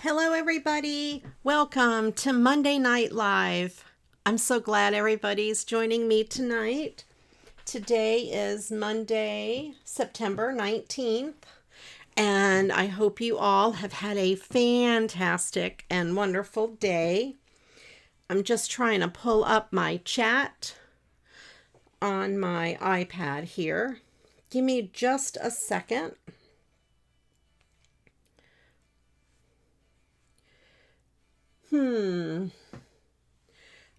Hello, everybody. Welcome to Monday Night Live. I'm so glad everybody's joining me tonight. Today is Monday, September 19th, and I hope you all have had a fantastic and wonderful day. I'm just trying to pull up my chat on my iPad here. Give me just a second.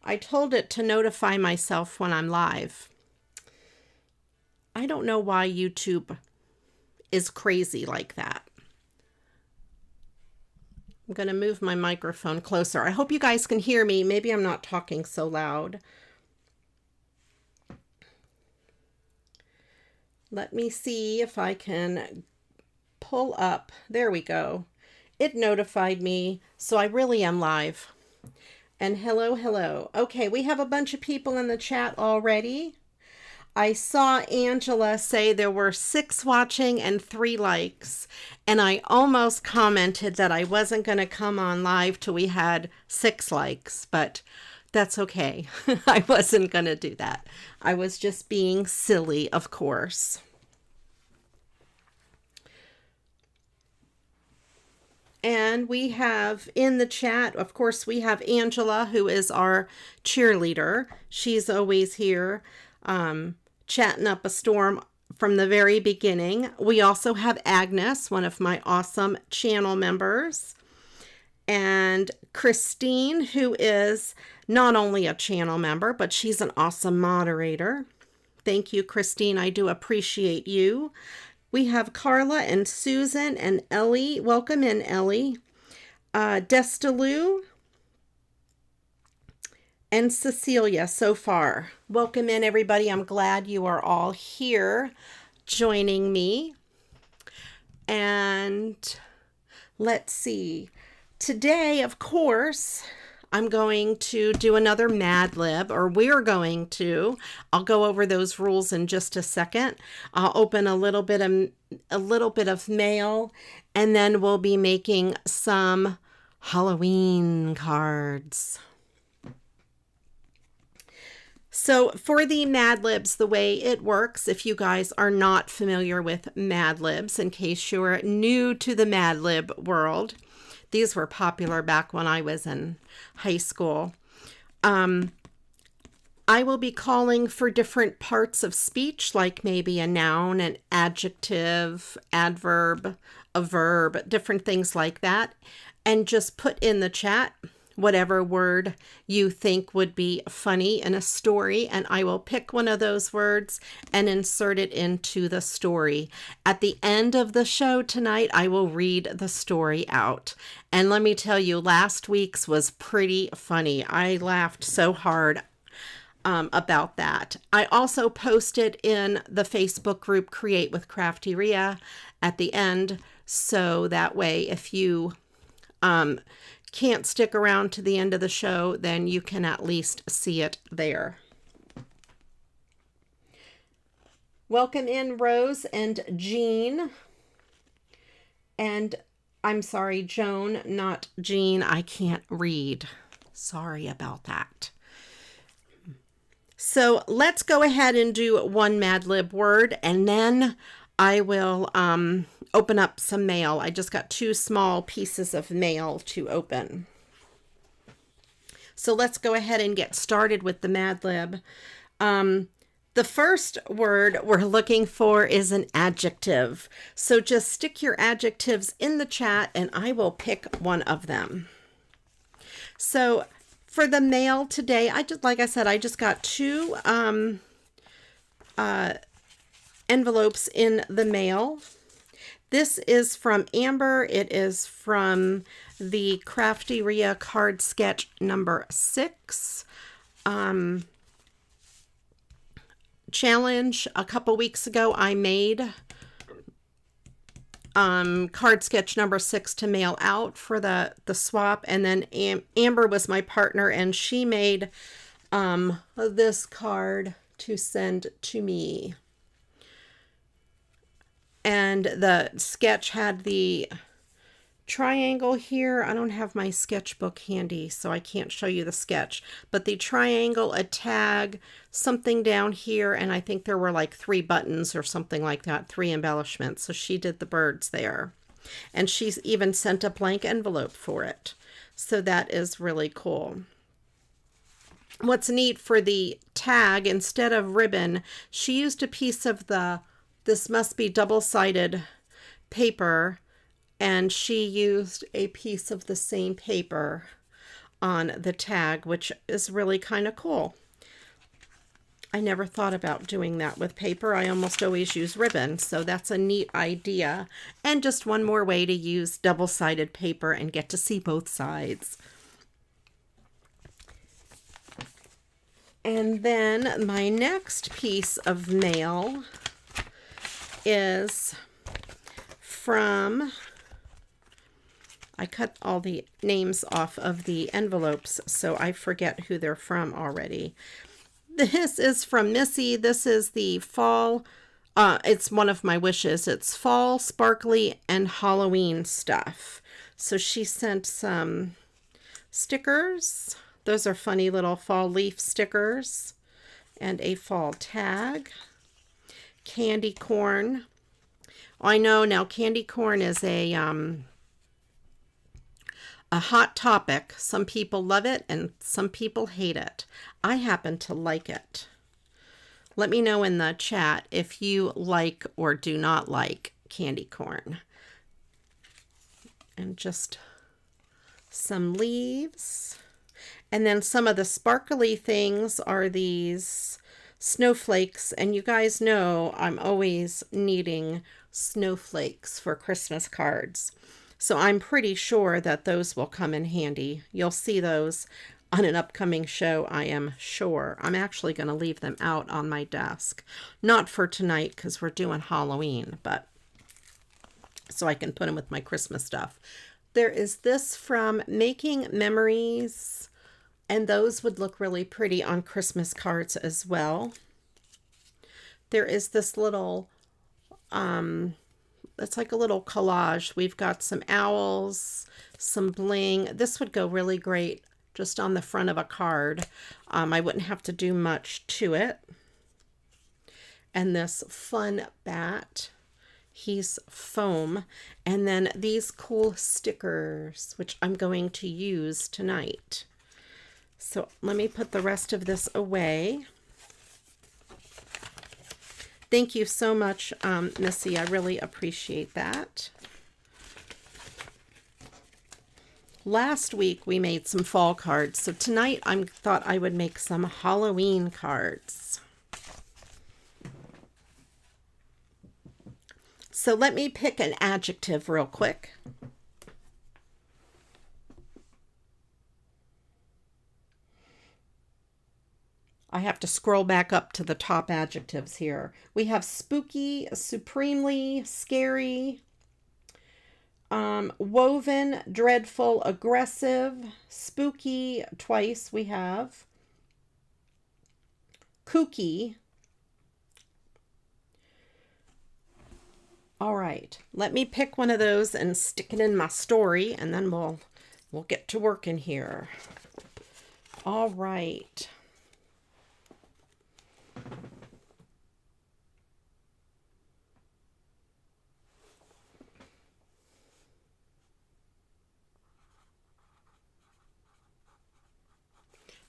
I told it to notify myself when I'm live. I don't know why YouTube is crazy like that. I'm going to move my microphone closer. I hope you guys can hear me. Maybe I'm not talking so loud. Let me see if I can pull up. There we go. It notified me, so I really am live. And hello. Okay, we have a bunch of people in the chat already. I saw Angela say there were 6 watching and 3 likes. And I almost commented that I wasn't going to come on live till we had 6 likes, but that's okay. I wasn't going to do that. I was just being silly, of course. And we have in the chat, of course, we have Angela, who is our cheerleader. She's always here chatting up a storm from the very beginning. We also have Agnes, one of my awesome channel members. And Christine, who is not only a channel member, but she's an awesome moderator. Thank you, Christine. I do appreciate you. We have Carla and Susan and Ellie. Welcome in, Ellie. Destalou and Cecilia so far. Welcome in, everybody. I'm glad you are all here joining me. And let's see. Today, of course, I'm going to do another Mad Lib, or we're going to. I'll go over those rules in just a second. I'll open a little bit of mail, and then we'll be making some Halloween cards. So for the Mad Libs, the way it works, if you guys are not familiar with Mad Libs, in case you're new to the Mad Lib world, these were popular back when I was in high school. I will be calling for different parts of speech, like maybe a noun, an adjective, adverb, a verb, different things like that. And just put in the chat whatever word you think would be funny in a story, and I will pick one of those words and insert it into the story. At the end of the show tonight, I will read the story out. And let me tell you, last week's was pretty funny. I laughed so hard about that. I also posted in the Facebook group Create with CraftyRia at the end, so that way if you can't stick around to the end of the show, then you can at least see it there. Welcome in Rose and Jean. And I'm sorry, Joan, not Jean. I can't read. Sorry about that. So let's go ahead and do one Mad Lib word, and then I will open up some mail. I just got 2 small pieces of mail to open. So let's go ahead and get started with the Mad Lib. The first word we're looking for is an adjective. So just stick your adjectives in the chat and I will pick one of them. So for the mail today, like I said, I just got 2 envelopes in the mail. This is from Amber. It is from the CraftyRia card sketch number 6 challenge. A couple weeks ago, I made card sketch number 6 to mail out for the swap, and then Amber was my partner, and she made this card to send to me. And the sketch had the triangle here. I don't have my sketchbook handy, so I can't show you the sketch. But the triangle, a tag, something down here, and I think there were like 3 buttons or something like that, 3 embellishments. So she did the birds there. And she's even sent a blank envelope for it. So that is really cool. What's neat for the tag, instead of ribbon, she used a piece of this must be double-sided paper, and she used a piece of the same paper on the tag, which is really kind of cool. I never thought about doing that with paper. I almost always use ribbon, so that's a neat idea. And just one more way to use double-sided paper and get to see both sides. And then my next piece of mail is from, I cut all the names off of the envelopes, so I forget who they're from already. This is from Missy. This is the fall, it's one of my wishes. It's fall, sparkly, and Halloween stuff. So she sent some stickers. Those are funny little fall leaf stickers. And a fall tag. Candy corn. I know now candy corn is a hot topic. Some people love it and some people hate it. I happen to like it. Let me know in the chat if you like or do not like candy corn. And just some leaves. And then some of the sparkly things are these snowflakes. And you guys know I'm always needing snowflakes for Christmas cards. So I'm pretty sure that those will come in handy. You'll see those on an upcoming show, I am sure. I'm actually going to leave them out on my desk. Not for tonight because we're doing Halloween, but so I can put them with my Christmas stuff. There is this from Making Memories, and those would look really pretty on Christmas cards as well. There is this little, it's like a little collage. We've got some owls, some bling. This would go really great just on the front of a card. I wouldn't have to do much to it. And this fun bat, he's foam. And then these cool stickers, which I'm going to use tonight. So let me put the rest of this away. Thank you so much, Missy. I really appreciate that. Last week we made some fall cards, so tonight I thought I would make some Halloween cards. So let me pick an adjective real quick. I have to scroll back up to the top adjectives here. We have spooky, supremely, scary, woven, dreadful, aggressive, spooky, twice we have, kooky. All right, let me pick one of those and stick it in my story, and then we'll get to work in here. All right.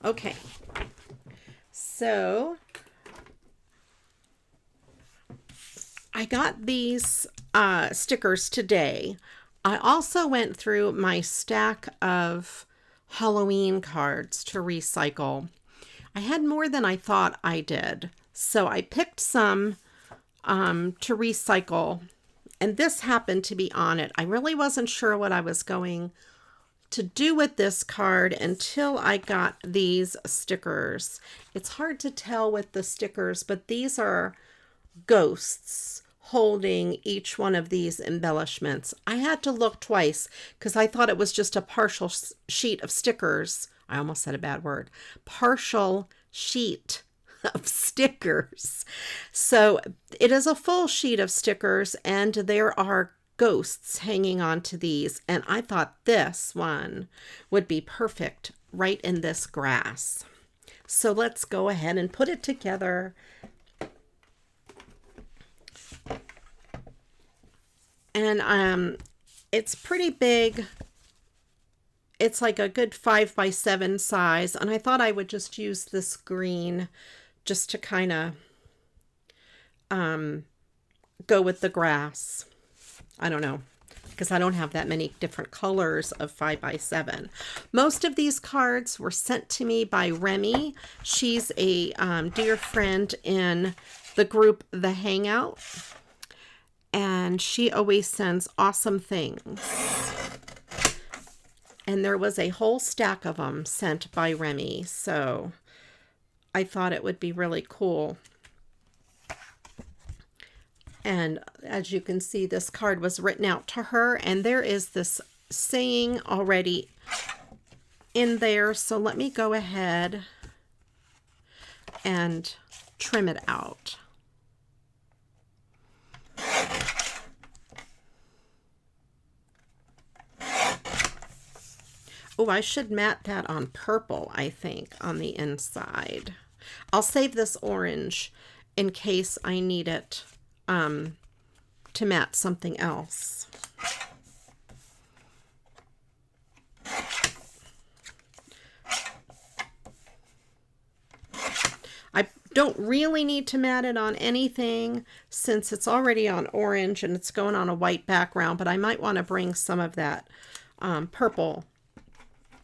Okay, so I got these stickers today. I also went through my stack of Halloween cards to recycle. I had more than I thought I did, so I picked some to recycle, and this happened to be on it. I really wasn't sure what I was going to do with this card until I got these stickers. It's hard to tell with the stickers, but these are ghosts holding each one of these embellishments. I had to look twice because I thought it was just a partial sheet of stickers. I almost said a bad word. Partial sheet of stickers. So it is a full sheet of stickers, and there are ghosts hanging onto these, and I thought this one would be perfect right in this grass. So let's go ahead and put it together. And it's pretty big. It's like a good 5x7 size, and I thought I would just use this green just to kind of go with the grass. I don't know, because I don't have that many different colors of 5x7. Most of these cards were sent to me by Remy. She's a dear friend in the group The Hangout, and she always sends awesome things. And there was a whole stack of them sent by Remy, so I thought it would be really cool. And as you can see, this card was written out to her, and there is this saying already in there. So let me go ahead and trim it out. Oh, I should matte that on purple, I think, on the inside. I'll save this orange in case I need it to matte something else. I don't really need to matte it on anything since it's already on orange and it's going on a white background, but I might want to bring some of that purple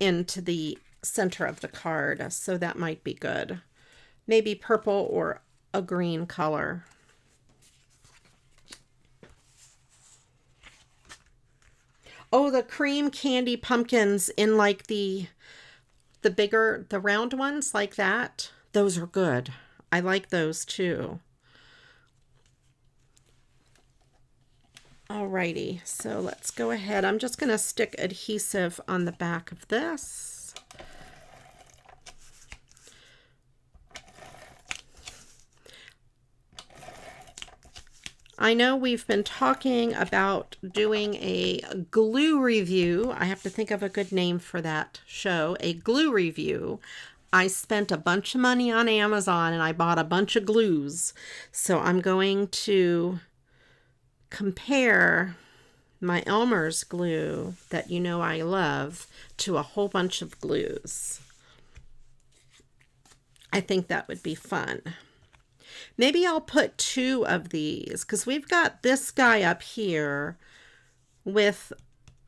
into the center of the card, so that might be good. Maybe purple or a green color. Oh, the cream candy pumpkins in like the bigger, the round ones like that. Those are good. I like those too. Alrighty, so let's go ahead. I'm just going to stick adhesive on the back of this. I know we've been talking about doing a glue review. I have to think of a good name for that show, a glue review. I spent a bunch of money on Amazon and I bought a bunch of glues. So I'm going to compare my Elmer's glue that you know I love to a whole bunch of glues. I think that would be fun. Maybe I'll put 2 of these because we've got this guy up here with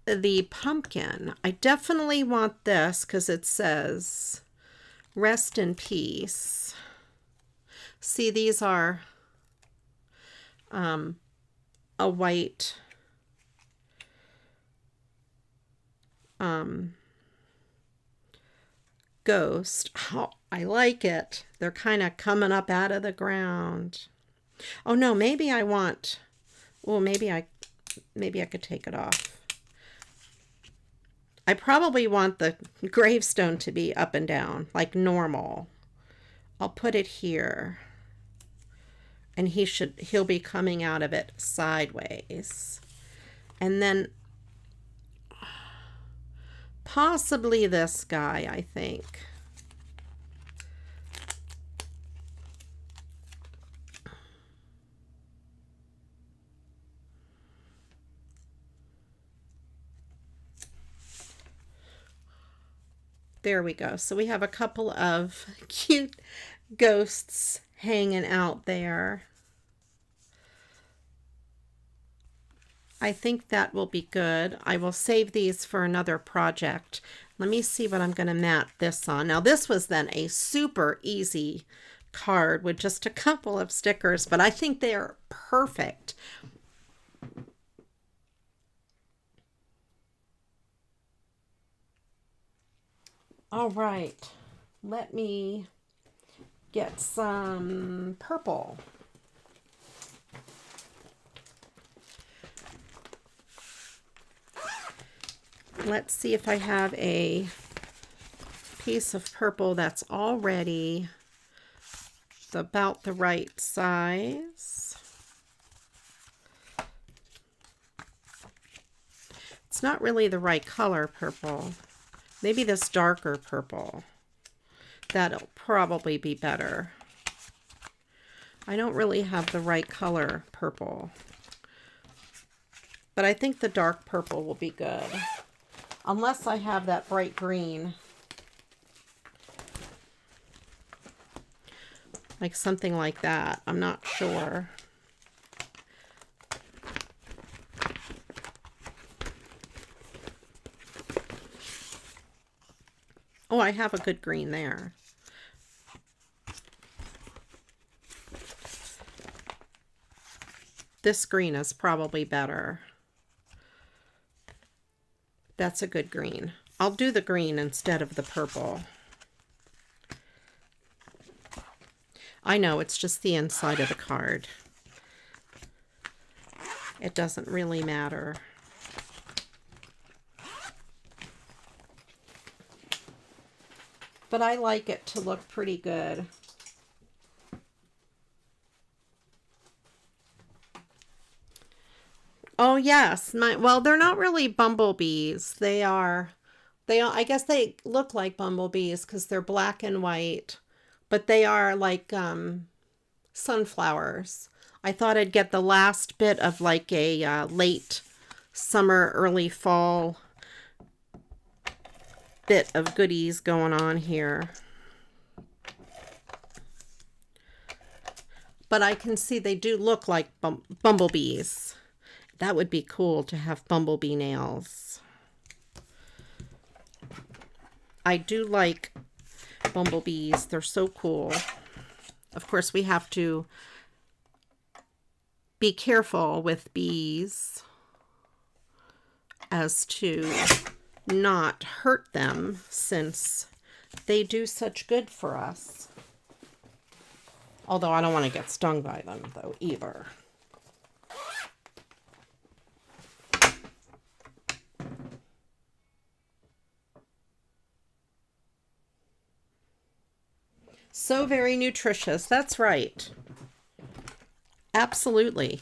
the pumpkin. I definitely want this because it says rest in peace. See, these are a white ghost. Oh, I like it. They're kind of coming up out of the ground. Oh no, maybe I want, well, maybe I could take it off. I probably want the gravestone to be up and down like normal. I'll put it here. And he'll be coming out of it sideways. And then possibly this guy, I think. There we go. So we have a couple of cute ghosts hanging out there. I think that will be good. I will save these for another project. Let me see what I'm going to matte this on. Now this was then a super easy card with just a couple of stickers, but I think they are perfect. All right, let me get some purple. Let's see if I have a piece of purple that's already about the right size. It's not really the right color purple. Maybe this darker purple. That'll probably be better. I don't really have the right color purple. But I think the dark purple will be good. Unless I have that bright green. Like something like that. I'm not sure. Oh, I have a good green there. This green is probably better. That's a good green. I'll do the green instead of the purple. I know, it's just the inside of the card. It doesn't really matter. But I like it to look pretty good. Oh yes, well, they're not really bumblebees. I guess they look like bumblebees because they're black and white, but they are like sunflowers. I thought I'd get the last bit of like a late summer, early fall bit of goodies going on here. But I can see they do look like bumblebees. That would be cool to have bumblebee nails. I do like bumblebees. They're so cool. Of course, we have to be careful with bees as to not hurt them since they do such good for us. Although I don't want to get stung by them though either. So very nutritious. That's right. Absolutely.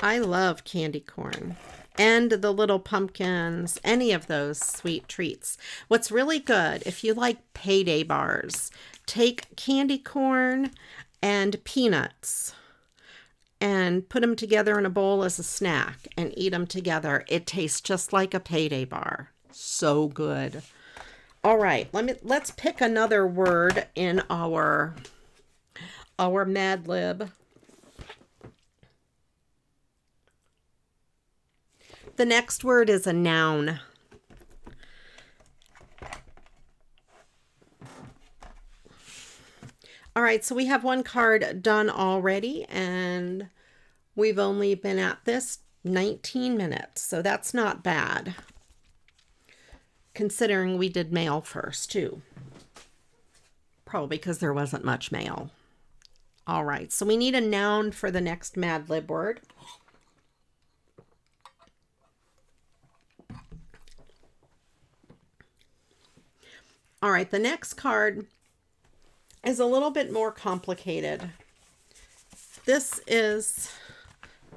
I love candy corn and the little pumpkins, any of those sweet treats. What's really good, if you like payday bars, take candy corn and peanuts and put them together in a bowl as a snack and eat them together. It tastes just like a payday bar. So good. All right, let's pick another word in our Mad Lib. The next word is a noun. All right, so we have one card done already, and we've only been at this 19 minutes, so that's not bad, considering we did mail first, too. Probably because there wasn't much mail. All right, so we need a noun for the next Mad Lib word. All right, the next card is a little bit more complicated. This is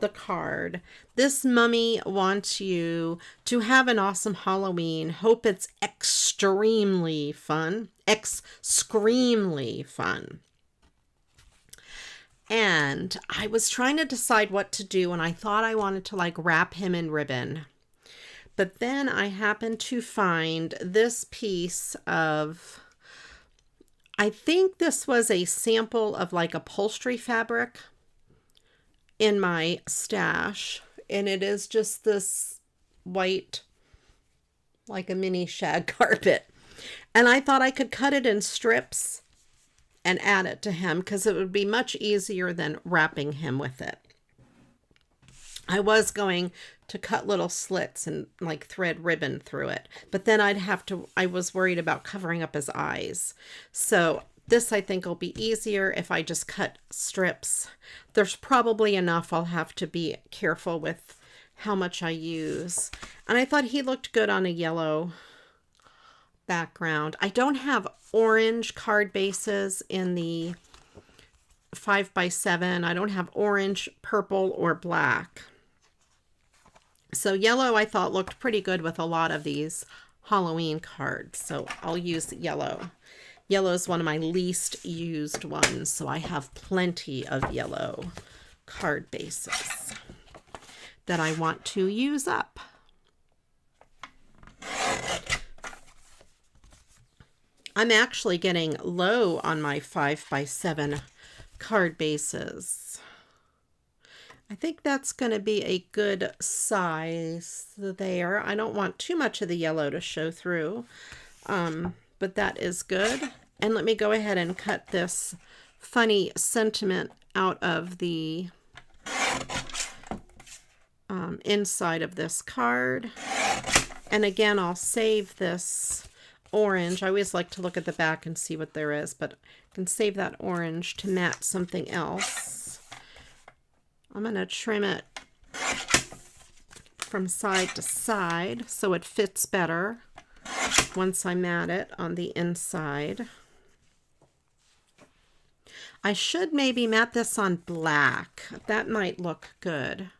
the card. This mummy wants you to have an awesome Halloween. Hope it's extremely fun. Extremely fun. And I was trying to decide what to do, and I thought I wanted to like wrap him in ribbon. But then I happened to find this piece of, I think this was a sample of like upholstery fabric in my stash. And it is just this white, like a mini shag carpet. And I thought I could cut it in strips and add it to him because it would be much easier than wrapping him with it. I was going to cut little slits and like thread ribbon through it, but then I was worried about covering up his eyes. So this I think will be easier if I just cut strips. There's probably enough. I'll have to be careful with how much I use. And I thought he looked good on a yellow background. I don't have orange card bases in the 5x7. I don't have orange, purple, or black. So yellow I thought looked pretty good with a lot of these Halloween cards. So I'll use yellow. Yellow is one of my least used ones, so I have plenty of yellow card bases that I want to use up. I'm actually getting low on my 5x7 card bases. I think that's going to be a good size there. I don't want too much of the yellow to show through, but that is good. And let me go ahead and cut this funny sentiment out of the inside of this card. And again, I'll save this orange. I always like to look at the back and see what there is, but I can save that orange to match something else. I'm going to trim it from side to side so it fits better once I mat it on the inside. I should maybe mat this on black. That might look good.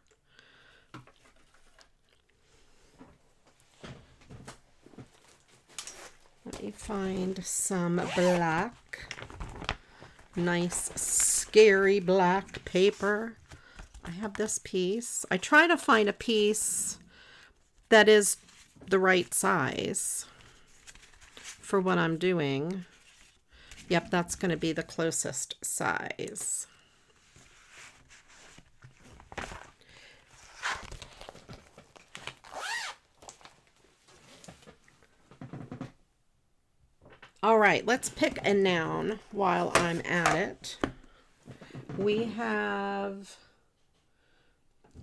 Let me find some black. Nice, scary black paper. I have this piece. I try to find a piece that is the right size for what I'm doing. Yep, that's going to be the closest size. All right, let's pick a noun while I'm at it. We have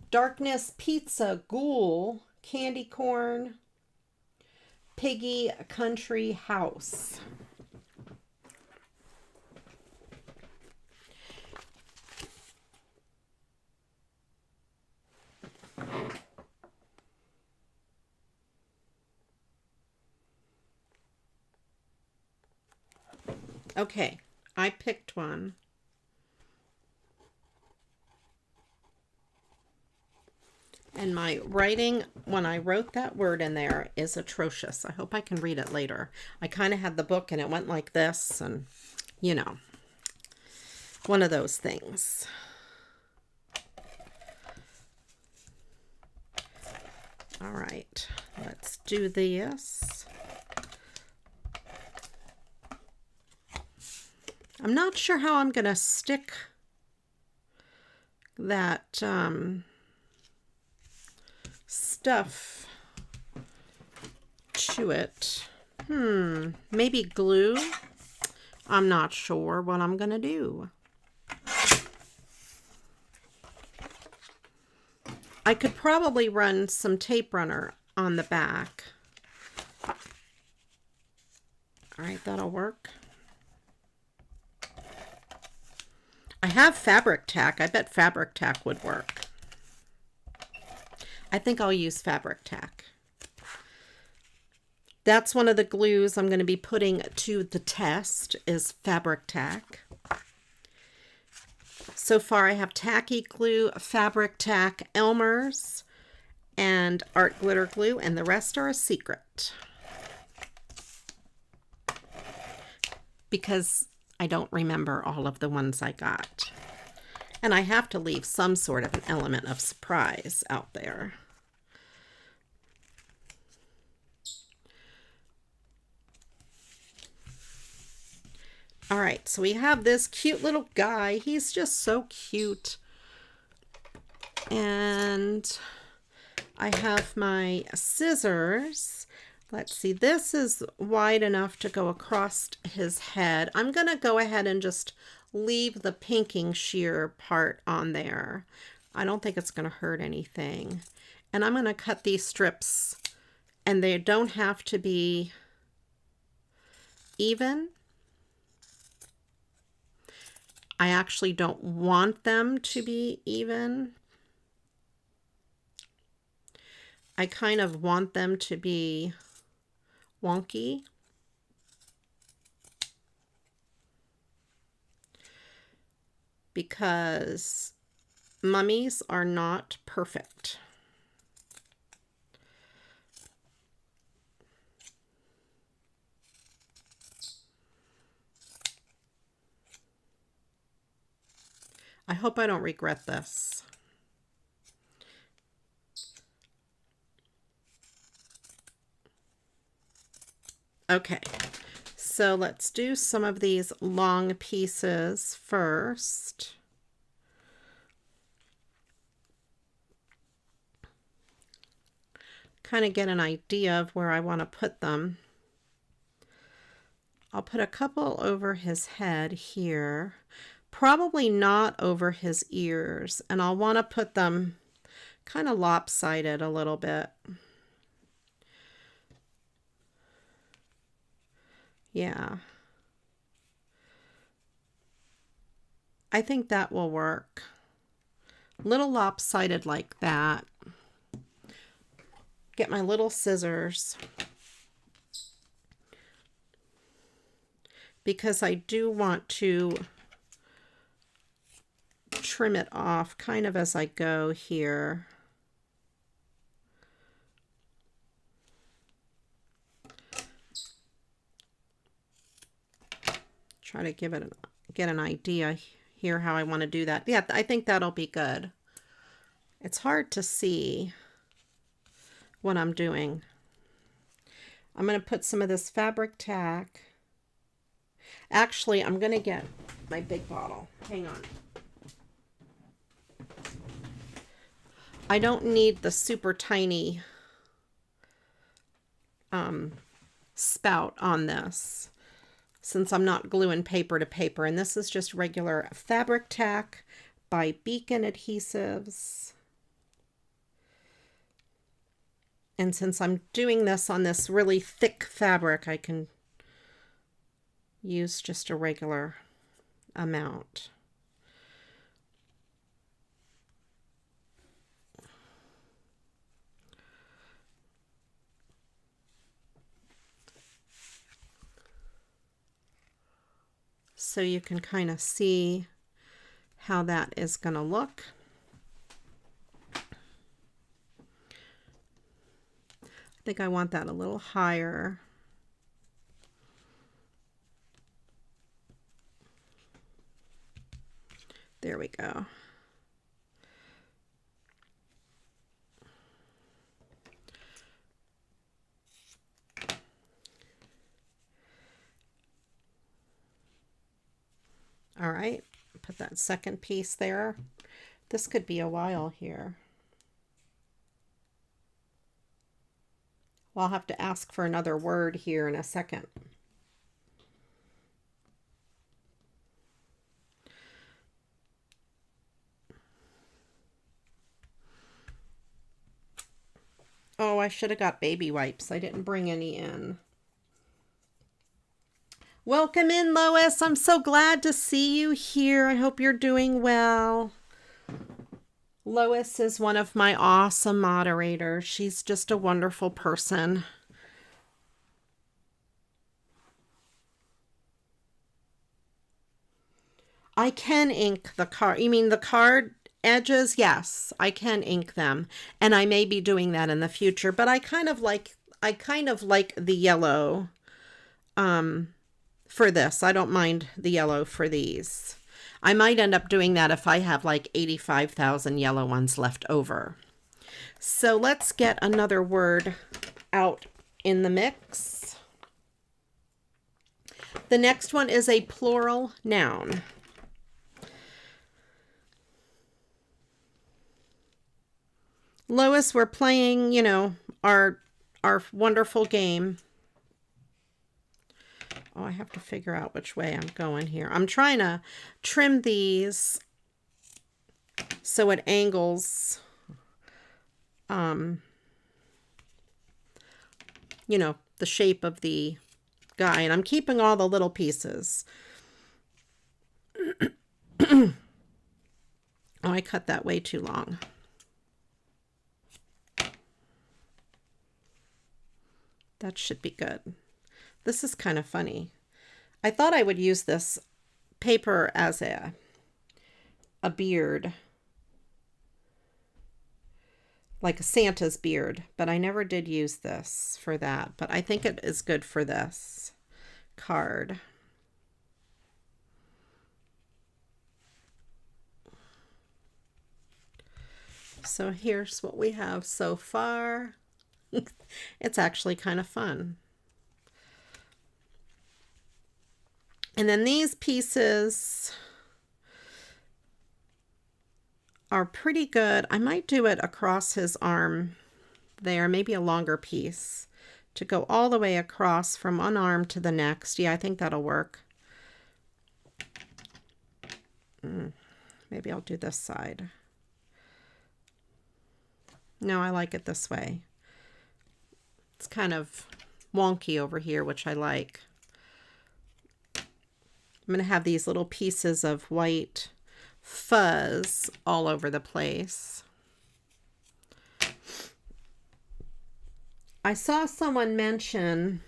darkness, pizza, ghoul, candy corn, piggy, country house. Okay, I picked one. And my writing, when I wrote that word in there, is atrocious. I hope I can read it later. I kind of had the book and it went like this, and, you know, one of those things. All right, let's do this. I'm not sure how I'm going to stick that stuff to it. Maybe glue. I'm not sure what I'm going to do. I could probably run some tape runner on the back. All right, that'll work. I have fabric tack. I bet fabric tack would work. I think I'll use fabric tack. That's one of the glues I'm going to be putting to the test is fabric tack. So far I have tacky glue, fabric tack, Elmer's, and art glitter glue, and the rest are a secret. Because I don't remember all of the ones I got. And I have to leave some sort of an element of surprise out there. All right, so we have this cute little guy. He's just so cute. And I have my scissors. Let's see, this is wide enough to go across his head. I'm going to go ahead and just leave the pinking shear part on there. I don't think it's going to hurt anything. And I'm going to cut these strips, and they don't have to be even. I actually don't want them to be even. I kind of want them to be wonky. because mummies are not perfect. I hope I don't regret this. Okay, so let's do some of these long pieces first. Kind of get an idea of where I want to put them. I'll put a couple over his head here, probably not over his ears, and I'll want to put them kind of lopsided a little bit. Yeah. I think that will work. Little lopsided like that. Get my little scissors, because I do want to trim it off kind of as I go here. Try to get an idea here how I want to do that. Yeah, I think that'll be good. It's hard to see what I'm doing. I'm going to put some of this fabric tack. Actually, I'm going to get my big bottle. Hang on. I don't need the super tiny spout on this, since I'm not gluing paper to paper. And this is just regular fabric tack by Beacon Adhesives. And since I'm doing this on this really thick fabric, I can use just a regular amount. So you can kind of see how that is going to look. I think I want that a little higher. There we go. All right, put that second piece there. This could be a while here. Well, I'll have to ask for another word here in a second. Oh, I should have got baby wipes. I didn't bring any in. Welcome in, Lois. I'm so glad to see you here. I hope you're doing well. Lois is one of my awesome moderators. She's just a wonderful person. I can ink the card. You mean the card edges? Yes, I can ink them. And I may be doing that in the future, but I kind of like the yellow for this. I don't mind the yellow for these. I might end up doing that if I have like 85,000 yellow ones left over. So let's get another word out in the mix. The next one is a plural noun. Lois, we're playing, you know, our wonderful game. Oh, I have to figure out which way I'm going here. I'm trying to trim these so it angles, you know, the shape of the guy. And I'm keeping all the little pieces. Oh, I cut that way too long. That should be good. This is kind of funny. I thought I would use this paper as a a beard, like a Santa's beard, but I never did use this for that, but I think it is good for this card. So here's what we have so far. It's actually kind of fun. And then these pieces are pretty good. I might do it across his arm there, maybe a longer piece to go all the way across from one arm to the next. Yeah, I think that'll work. Maybe I'll do this side. No, I like it this way. It's kind of wonky over here, which I like. I'm going to have these little pieces of white fuzz all over the place. I saw someone mention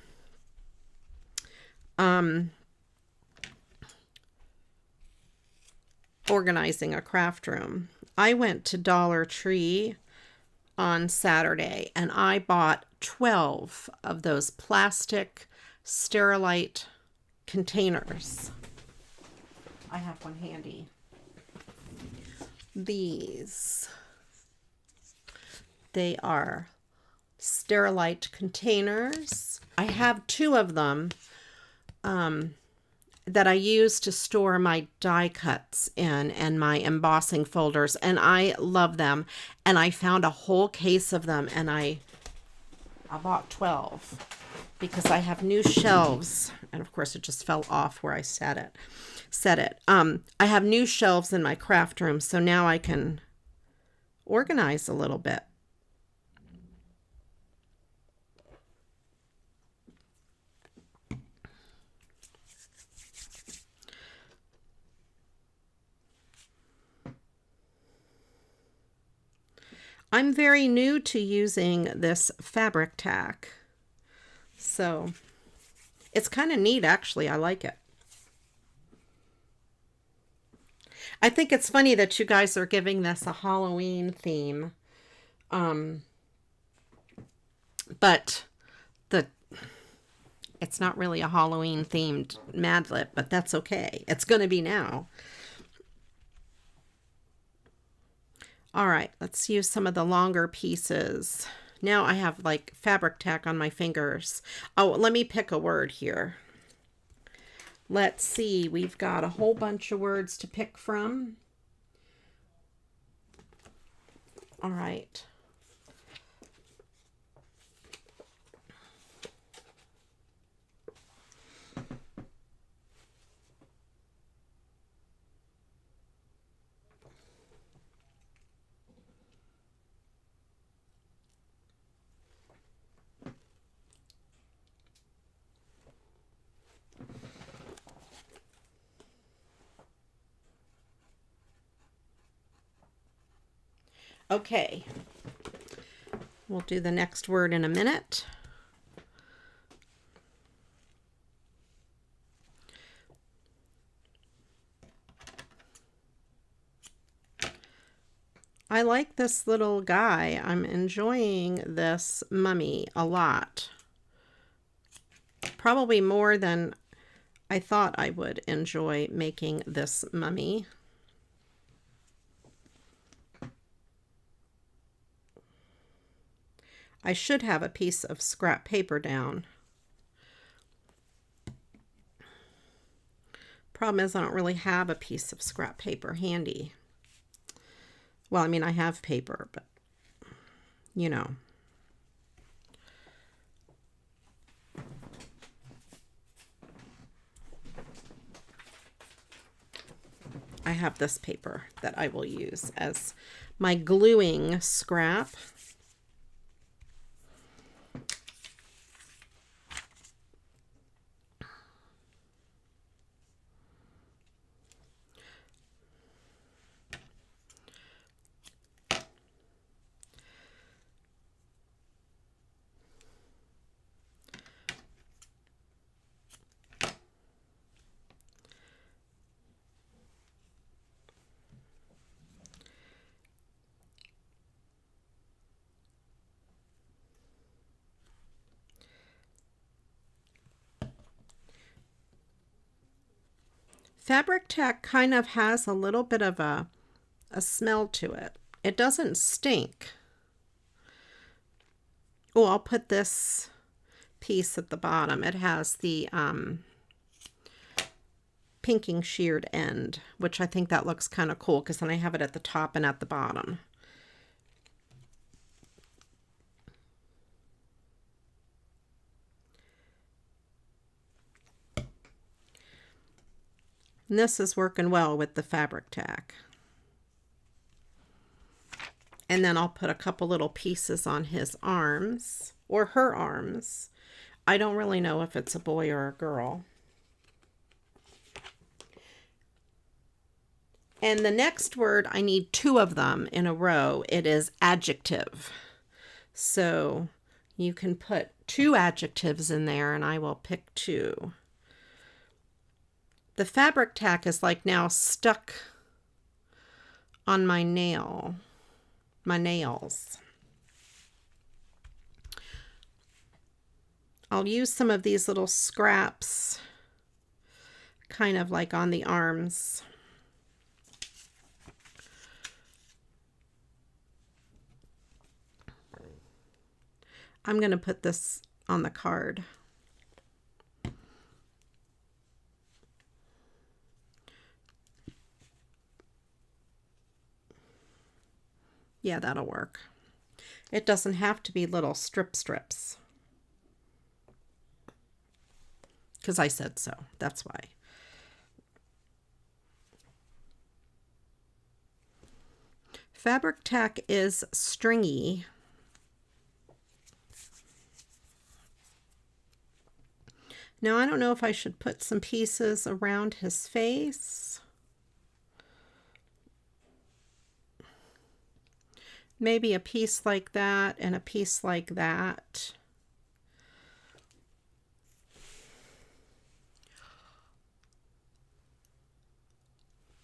organizing a craft room. I went to Dollar Tree on Saturday and I bought 12 of those plastic Sterilite containers. I have one handy. These. They are Sterilite containers. I have 2 of them that I use to store my die cuts in and my embossing folders, and I love them. And I found a whole case of them, and I bought 12 because I have new shelves, and of course it just fell off where I set it. I have new shelves in my craft room, so now I can organize a little bit. I'm very new to using this fabric tack, so it's kind of neat actually. I like it. I think it's funny that you guys are giving this a Halloween theme, but it's not really a Halloween themed Mad Lib, but that's okay. It's going to be now. All right, let's use some of the longer pieces. Now I have like fabric tack on my fingers. Oh, let me pick a word here. Let's see, we've got a whole bunch of words to pick from. All right. Okay, we'll do the next word in a minute. I like this little guy. I'm enjoying this mummy a lot. Probably more than I thought I would enjoy making this mummy. I should have a piece of scrap paper down. Problem is I don't really have a piece of scrap paper handy. Well, I mean, I have paper, but you know. I have this paper that I will use as my gluing scrap. Fabric tack kind of has a little bit of a smell to it. It doesn't stink. Oh, I'll put this piece at the bottom. It has the pinking sheared end, which I think that looks kind of cool because then I have it at the top and at the bottom. And this is working well with the fabric tack. And then I'll put a couple little pieces on his arms or her arms. I don't really know if it's a boy or a girl. And the next word, I need 2 of them in a row. It is adjective. So you can put 2 adjectives in there and I will pick 2. The fabric tack is like now stuck on my nails. I'll use some of these little scraps kind of like on the arms. I'm going to put this on the card. Yeah, that'll work. It doesn't have to be little strips. Because I said so. That's why. Fabric tack is stringy. Now, I don't know if I should put some pieces around his face. Maybe a piece like that and a piece like that.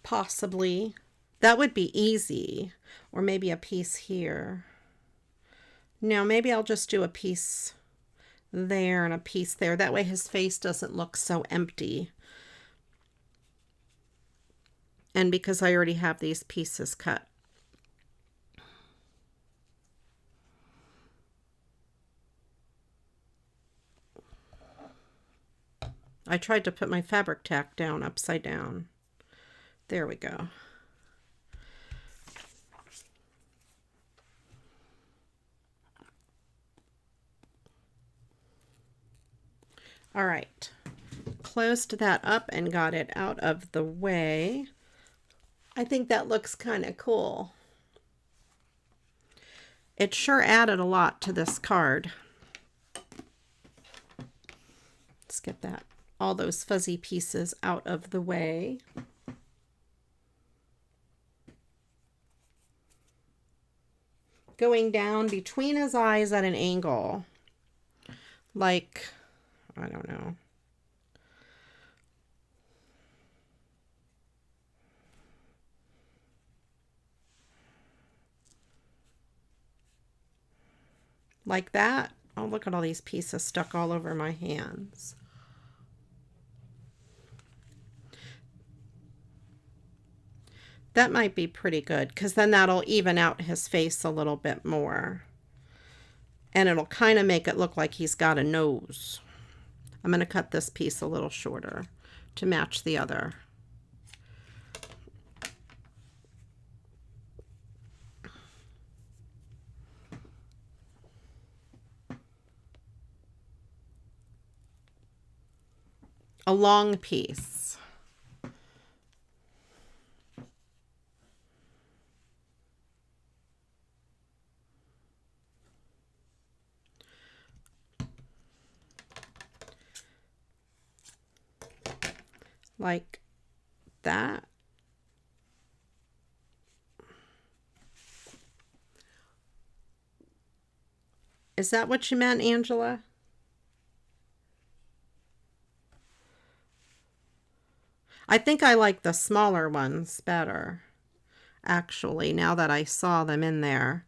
Possibly. That would be easy. Or maybe a piece here. No, maybe I'll just do a piece there and a piece there. That way his face doesn't look so empty. And because I already have these pieces cut. I tried to put my fabric tack down upside down. There we go. All right. Closed that up and got it out of the way. I think that looks kind of cool. It sure added a lot to this card. Let's get that, all those fuzzy pieces out of the way. Going down between his eyes at an angle, like, I don't know. Like that. Oh, look at all these pieces stuck all over my hands. That might be pretty good because then that'll even out his face a little bit more. And it'll kind of make it look like he's got a nose. I'm going to cut this piece a little shorter to match the other. A long piece. Like that. Is that what you meant, Angela? I think I like the smaller ones better, actually, now that I saw them in there.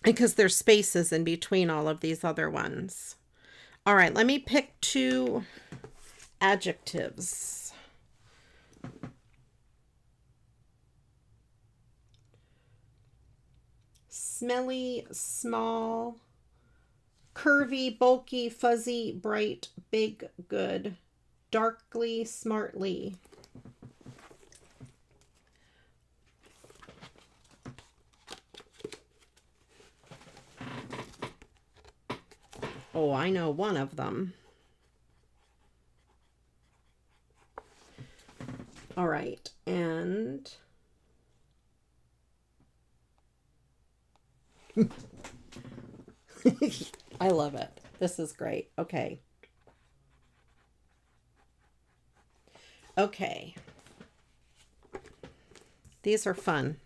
because there's spaces in between all of these other ones. All right, let me pick 2 adjectives. Smelly, small, curvy, bulky, fuzzy, bright, big, good, darkly, smartly. Oh, I know one of them. All right, and I love it. This is great. Okay. Okay. These are fun.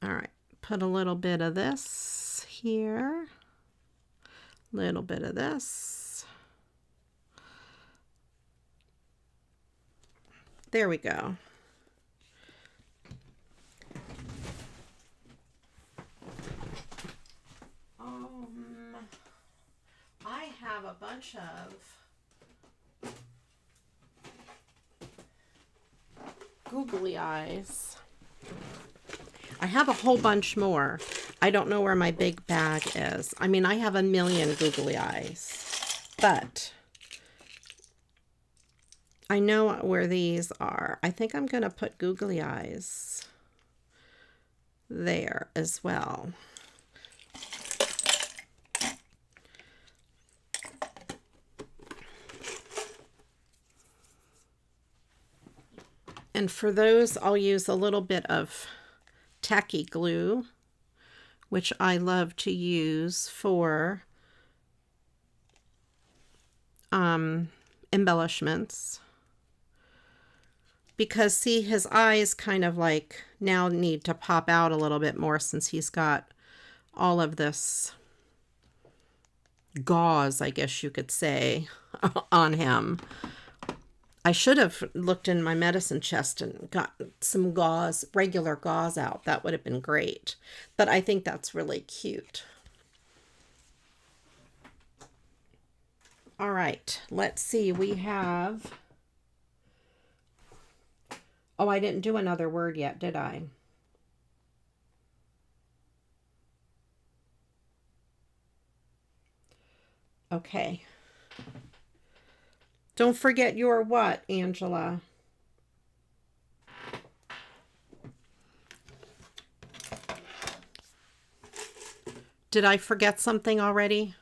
All right. Put a little bit of this here. A little bit of this. There we go. I have a bunch of googly eyes. I have a whole bunch more. I don't know where my big bag is. I mean, I have a million googly eyes, but I know where these are. I think I'm going to put googly eyes there as well. And for those, I'll use a little bit of tacky glue, which I love to use for embellishments. Because see, his eyes kind of like now need to pop out a little bit more since he's got all of this gauze, I guess you could say, on him. I should have looked in my medicine chest and got some gauze, regular gauze out. That would have been great. But I think that's really cute. All right, let's see. We have... Oh, I didn't do another word yet, did I? Okay. Don't forget your what, Angela? Did I forget something already?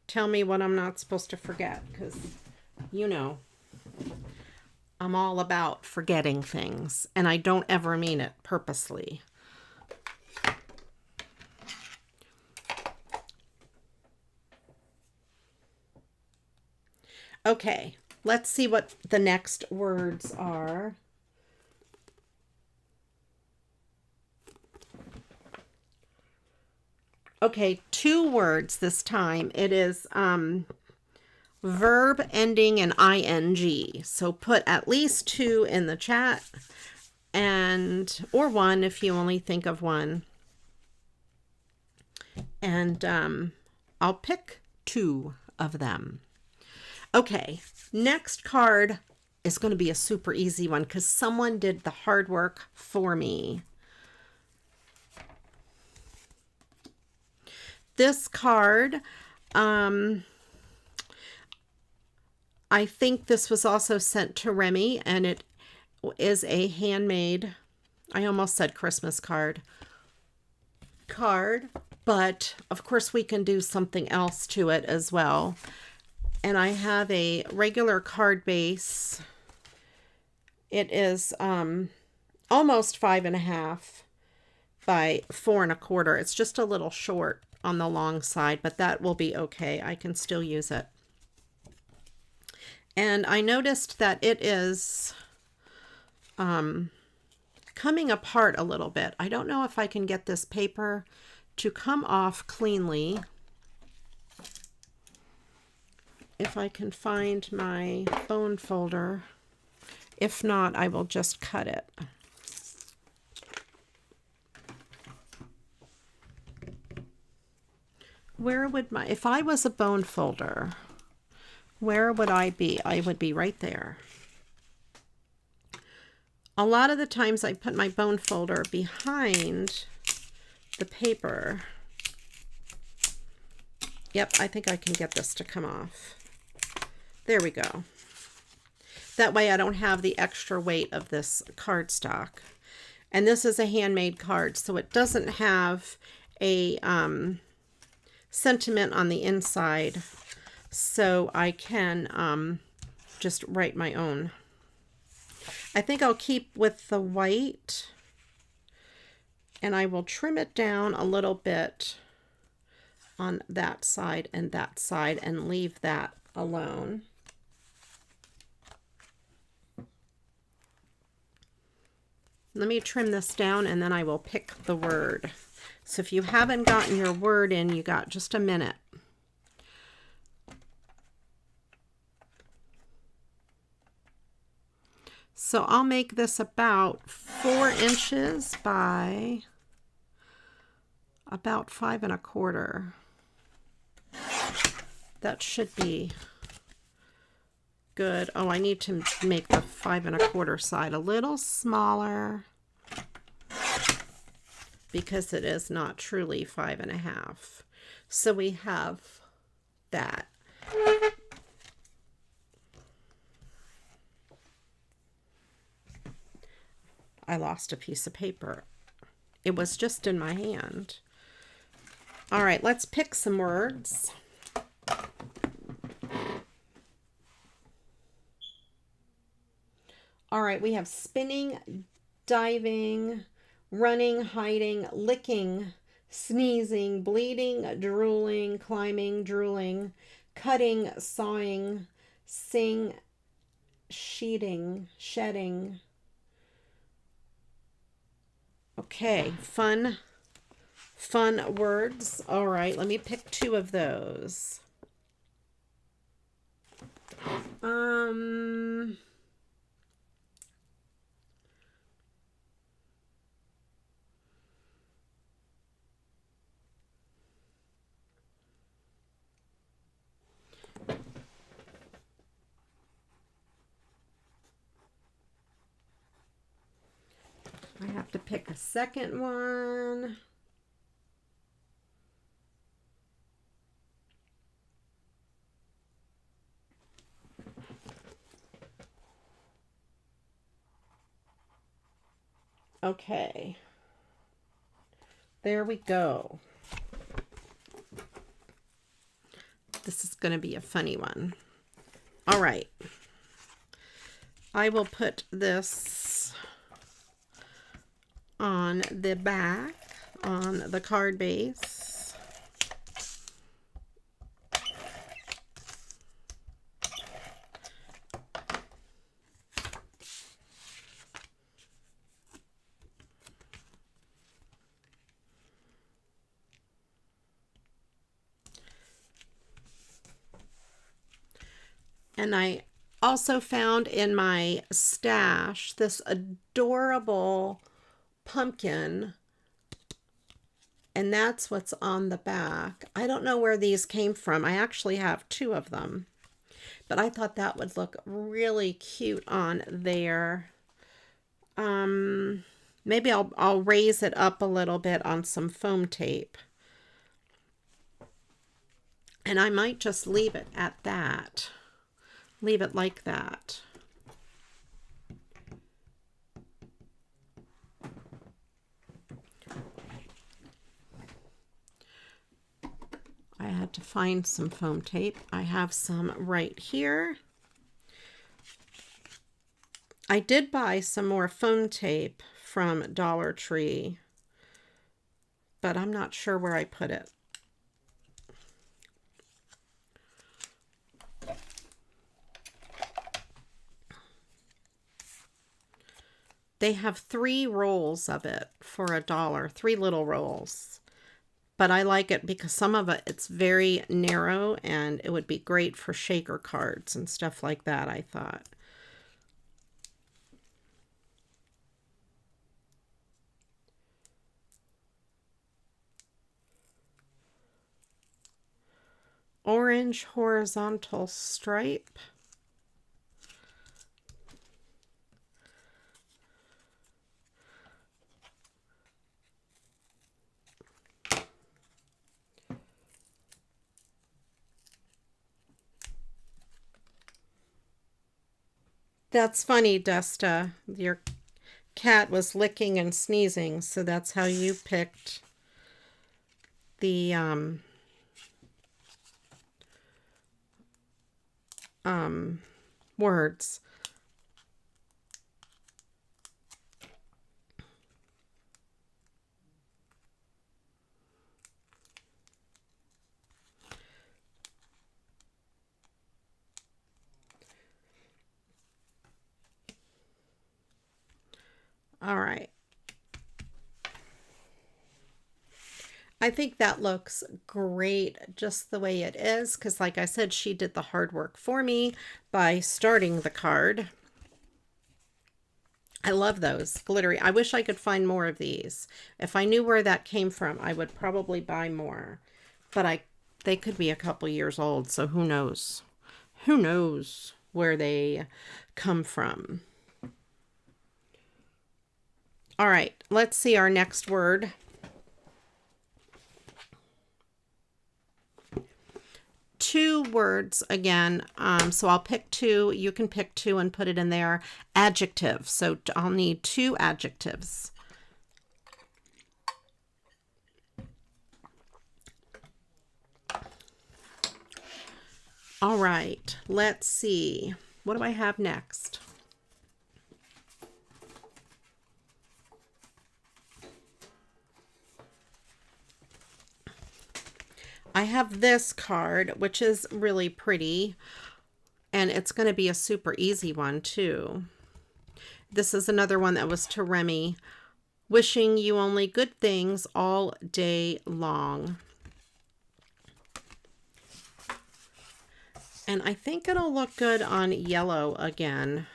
Tell me what I'm not supposed to forget, because, you know, I'm all about forgetting things, and I don't ever mean it purposely. Okay, let's see what the next words are. Okay, 2 words this time. It is verb ending in ing. So put at least 2 in the chat, and or 1 if you only think of 1. And I'll pick 2 of them. Okay, next card is going to be a super easy one because someone did the hard work for me. This card, I think this was also sent to Remy, and it is a handmade, I almost said Christmas card, but of course we can do something else to it as well. And I have a regular card base. It is almost 5.5 by 4.25. It's just a little short on the long side, but that will be okay. I can still use it. And I noticed that it is coming apart a little bit. I don't know if I can get this paper to come off cleanly. If I can find my bone folder. If not, I will just cut it. Where would my, if I was a bone folder, where would I be? I would be right there. A lot of the times I put my bone folder behind the paper. Yep, I think I can get this to come off. There we go. That way I don't have the extra weight of this cardstock. And this is a handmade card, so it doesn't have a sentiment on the inside. So I can just write my own. I think I'll keep with the white, and I will trim it down a little bit on that side and leave that alone. Let me trim this down and then I will pick the word. So if you haven't gotten your word in, you got just a minute. So I'll make this about 4 inches by about 5 1/4. That should be good. Oh, I need to make the 5 1/4 side a little smaller because it is not truly 5 1/2. So we have that. I lost a piece of paper. It was just in my hand. All right, let's pick some words. All right, we have spinning, diving, running, hiding, licking, sneezing, bleeding, drooling, climbing, drooling, cutting, sawing, sing, shedding. Okay, fun words. All right, let me pick 2 of those. I have to pick a second one. Okay. There we go. This is going to be a funny one. All right. I will put this on the back, on the card base. And I also found in my stash this adorable pumpkin, and that's what's on the back. I don't know where these came from. I actually have 2 of them, but I thought that would look really cute on there. Maybe I'll raise it up a little bit on some foam tape, and I might just leave it at that. Leave it like that. I had to find some foam tape. I have some right here. I did buy some more foam tape from Dollar Tree, but I'm not sure where I put it. They have 3 rolls of it for $1, 3 little rolls. But I like it because some of it's very narrow, and it would be great for shaker cards and stuff like that, I thought. orange horizontal stripe. That's funny, Dusta. Your cat was licking and sneezing, so that's how you picked the words. All right. I think that looks great just the way it is, because like I said, she did the hard work for me by starting the card. I love those glittery. I wish I could find more of these. If I knew where that came from, I would probably buy more. But they could be a couple years old, so who knows? Who knows where they come from? All right, let's see our next word. Two words again. So I'll pick two. You can pick two and put it in there. Adjective. So I'll need two adjectives. All right, let's see. What do I have next? I have this card, which is really pretty, and it's going to be a super easy one too. This is another one that was to Remy. Wishing you only good things all day long. And I think it'll look good on yellow again,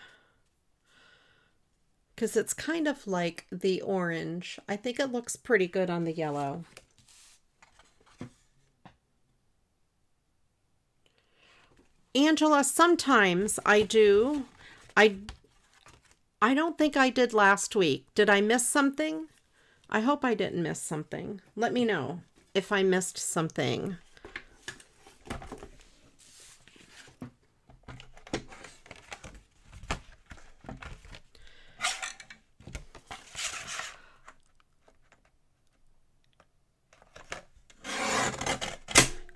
because it's kind of like the orange. I think it looks pretty good on the yellow. Angela, sometimes I do. I don't think I did last week. Did I miss something? I hope I didn't miss something. Let me know if I missed something.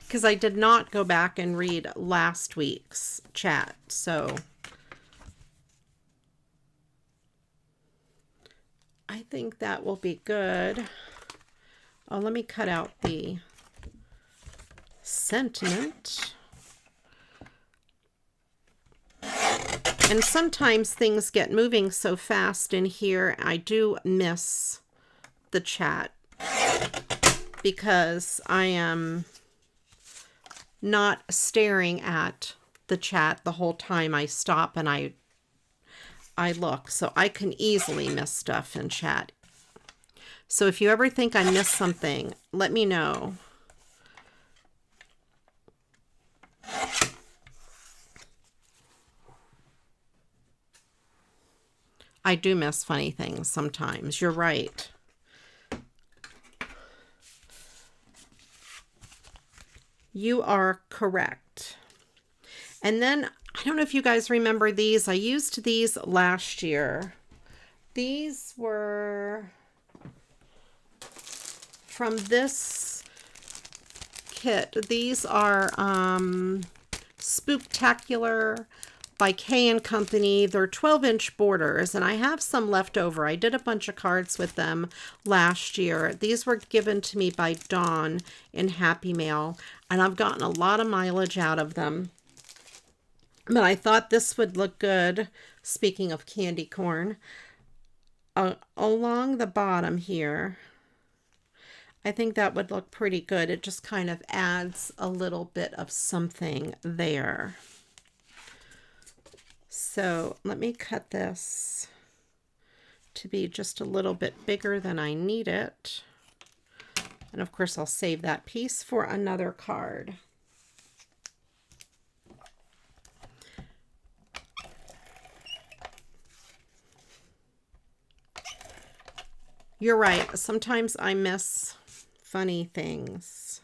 Because I did not go back and read last week's chat, so I think that will be good. Oh, let me cut out the sentiment. And sometimes things get moving so fast in here, I do miss the chat because I am not staring at the chat the whole time. I stop and I look, so I can easily miss stuff in chat. So if you ever think I missed something, let me know. I do miss funny things sometimes. You're right. You are correct. And then, I don't know if you guys remember these. I used these last year. These were from this kit. These are Spooktacular by K & Company. They're 12-inch borders, and I have some left over. I did a bunch of cards with them last year. These were given to me by Dawn in Happy Mail, and I've gotten a lot of mileage out of them. But I thought this would look good, speaking of candy corn, along the bottom here. I think that would look pretty good. It just kind of adds a little bit of something there. So let me cut this to be just a little bit bigger than I need it. And of course, I'll save that piece for another card. You're right. Sometimes I miss funny things.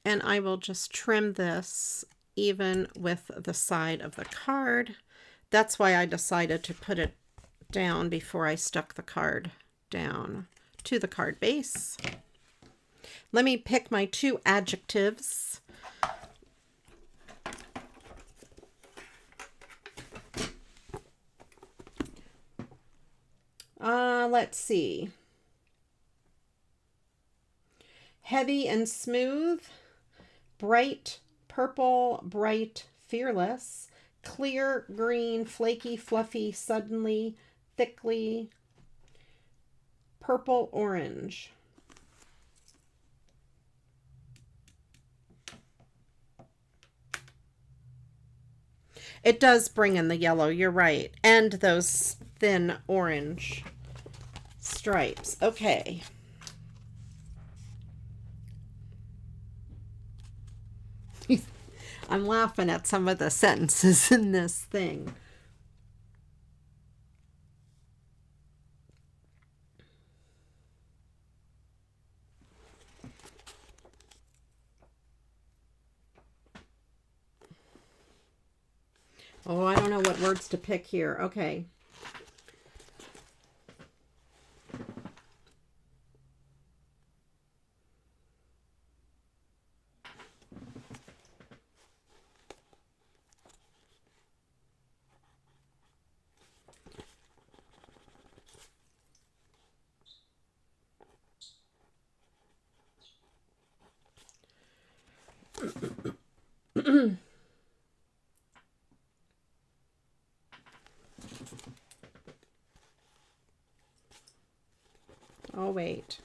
And I will just trim this even with the side of the card. That's why I decided to put it down before I stuck the card down to the card base. Let me pick my two adjectives. Let's see. Heavy and smooth, bright purple, bright, fearless, clear green, flaky, fluffy, suddenly, thickly, purple, orange. It does bring in the yellow, you're right, and those thin orange stripes. Okay. I'm laughing at some of the sentences in this thing. Oh, I don't know what words to pick here. Okay. Oh, wait.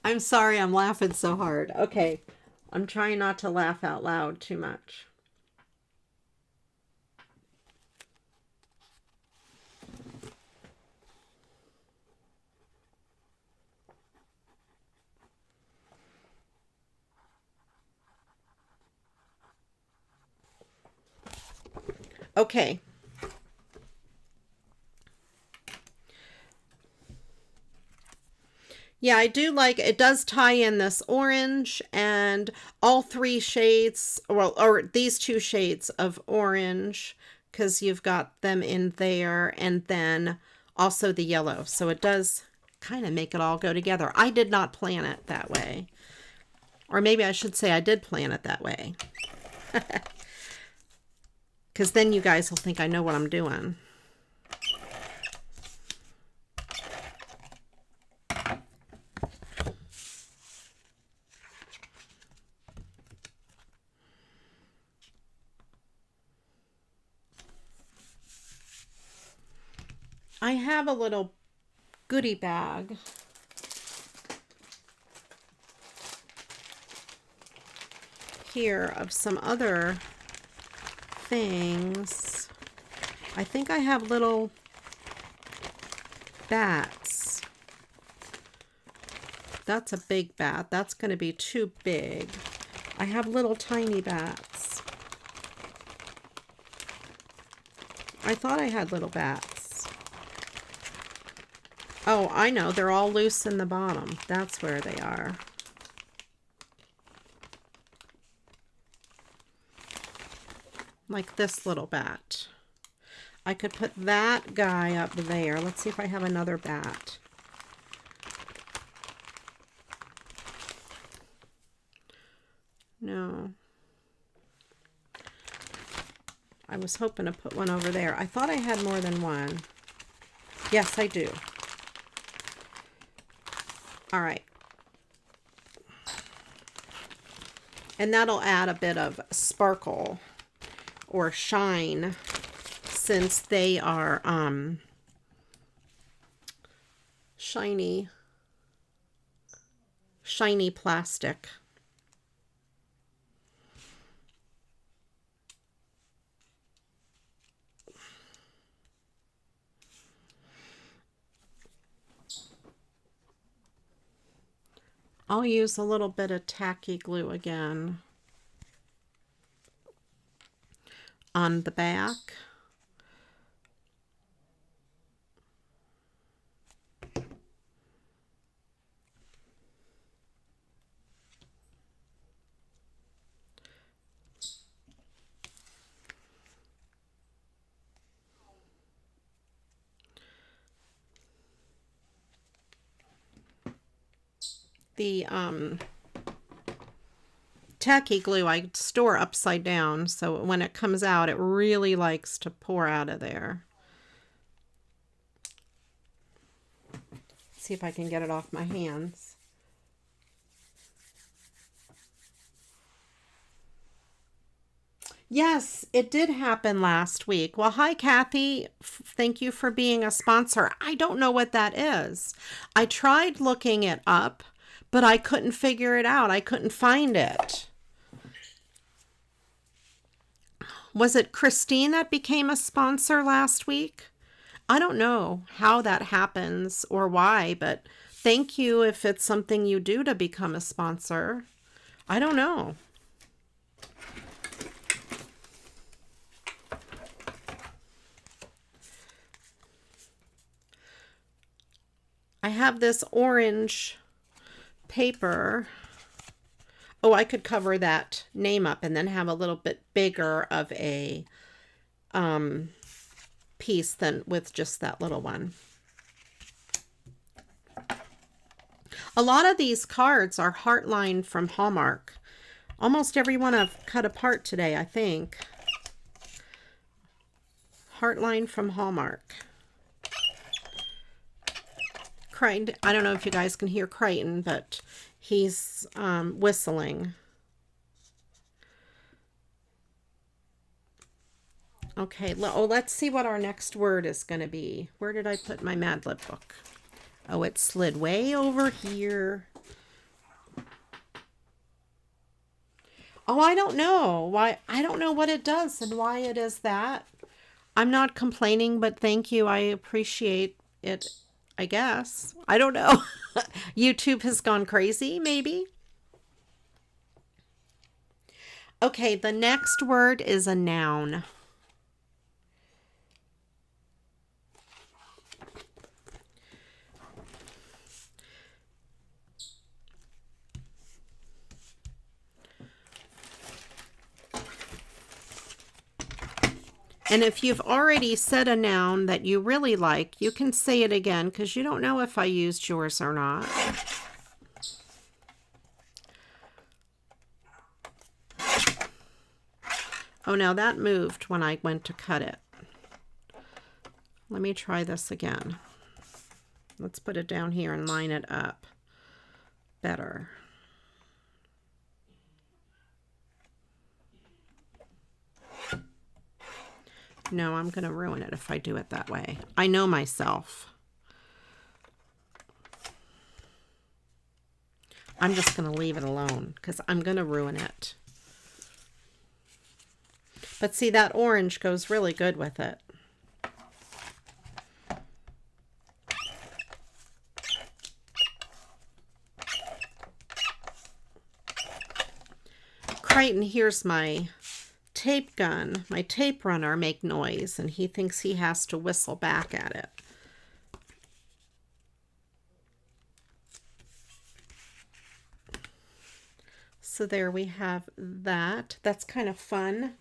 I'm sorry I'm laughing so hard. Okay. I'm trying not to laugh out loud too much. Okay. Yeah, I do like it. Does tie in this orange and all three shades, well, or these two shades of orange, because you've got them in there, and then also the yellow. So it does kind of make it all go together. I did not plan it that way. Or maybe I should say I did plan it that way. Because then you guys will think I know what I'm doing. I have a little goodie bag here of some other things. I think I have little bats. That's a big bat. That's going to be too big. I have little tiny bats. I thought I had little bats. Oh, I know. They're all loose in the bottom. That's where they are. Like this little bat. I could put that guy up there. Let's see if I have another bat. No. I was hoping to put one over there. I thought I had more than one. Yes, I do. All right. And that'll add a bit of sparkle or shine since they are shiny plastic. I'll use a little bit of tacky glue again on the back. The tacky glue I store upside down, so when it comes out, it really likes to pour out of there. See if I can get it off my hands. Yes, it did happen last week. Well, hi, Kathy. Thank you for being a sponsor. I don't know what that is. I tried looking it up, but I couldn't figure it out. I couldn't find it. Was it Christine that became a sponsor last week? I don't know how that happens or why, but thank you if it's something you do to become a sponsor. I don't know. I have this orange paper. Oh, I could cover that name up and then have a little bit bigger of a piece than with just that little one. A lot of these cards are Heartline from Hallmark. Almost every one I've cut apart today, I think. Heartline from Hallmark. Crichton, I don't know if you guys can hear Crichton, but he's whistling. Okay, let's see what our next word is going to be. Where did I put my Mad Lib book? Oh, it slid way over here. Oh, I don't know why. I don't know what it does and why it is that. I'm not complaining, but thank you. I appreciate it, I guess. I don't know. YouTube has gone crazy, maybe. Okay, the next word is a noun. And if you've already said a noun that you really like, you can say it again because you don't know if I used yours or not. Oh, now that moved when I went to cut it. Let me try this again. Let's put it down here and line it up better. No, I'm going to ruin it if I do it that way. I know myself. I'm just going to leave it alone because I'm going to ruin it. But see, that orange goes really good with it. Crichton hears my tape gun, my tape runner make noise, and he thinks he has to whistle back at it. So there we have that. That's kind of fun.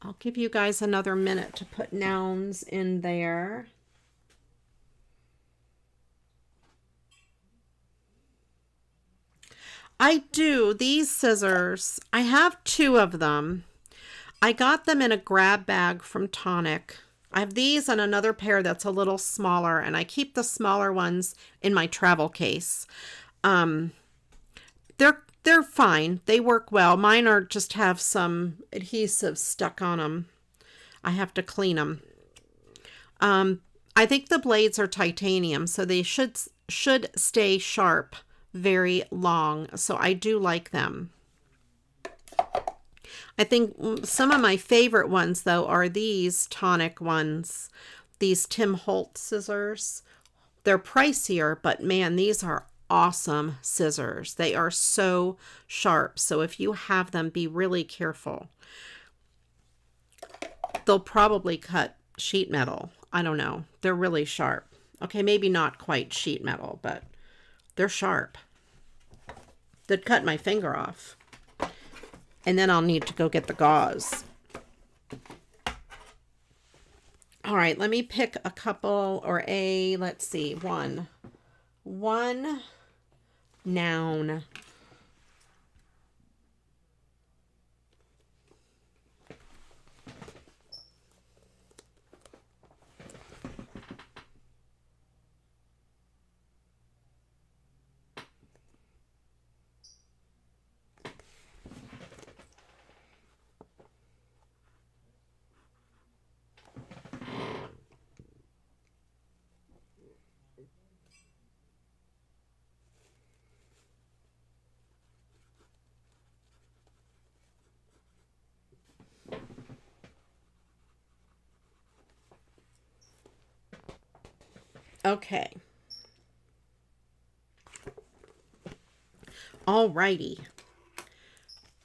I'll give you guys another minute to put nouns in there. I do. These scissors, I have 2 of them. I got them in a grab bag from Tonic. I have these and another pair that's a little smaller, and I keep the smaller ones in my travel case. They're fine. They work well. Mine are just have some adhesive stuck on them. I have to clean them. I think the blades are titanium, so they should stay sharp very long. So I do like them. I think some of my favorite ones, though, are these Tonic ones. these Tim Holtz scissors. They're pricier, but man, these are awesome scissors. They are so sharp. So if you have them, be really careful. They'll probably cut sheet metal. I don't know. They're really sharp. Okay, maybe not quite sheet metal, but they're sharp. They'd cut my finger off. And then I'll need to go get the gauze. All right, let me pick a couple or let's see, one noun. Okay. Alrighty.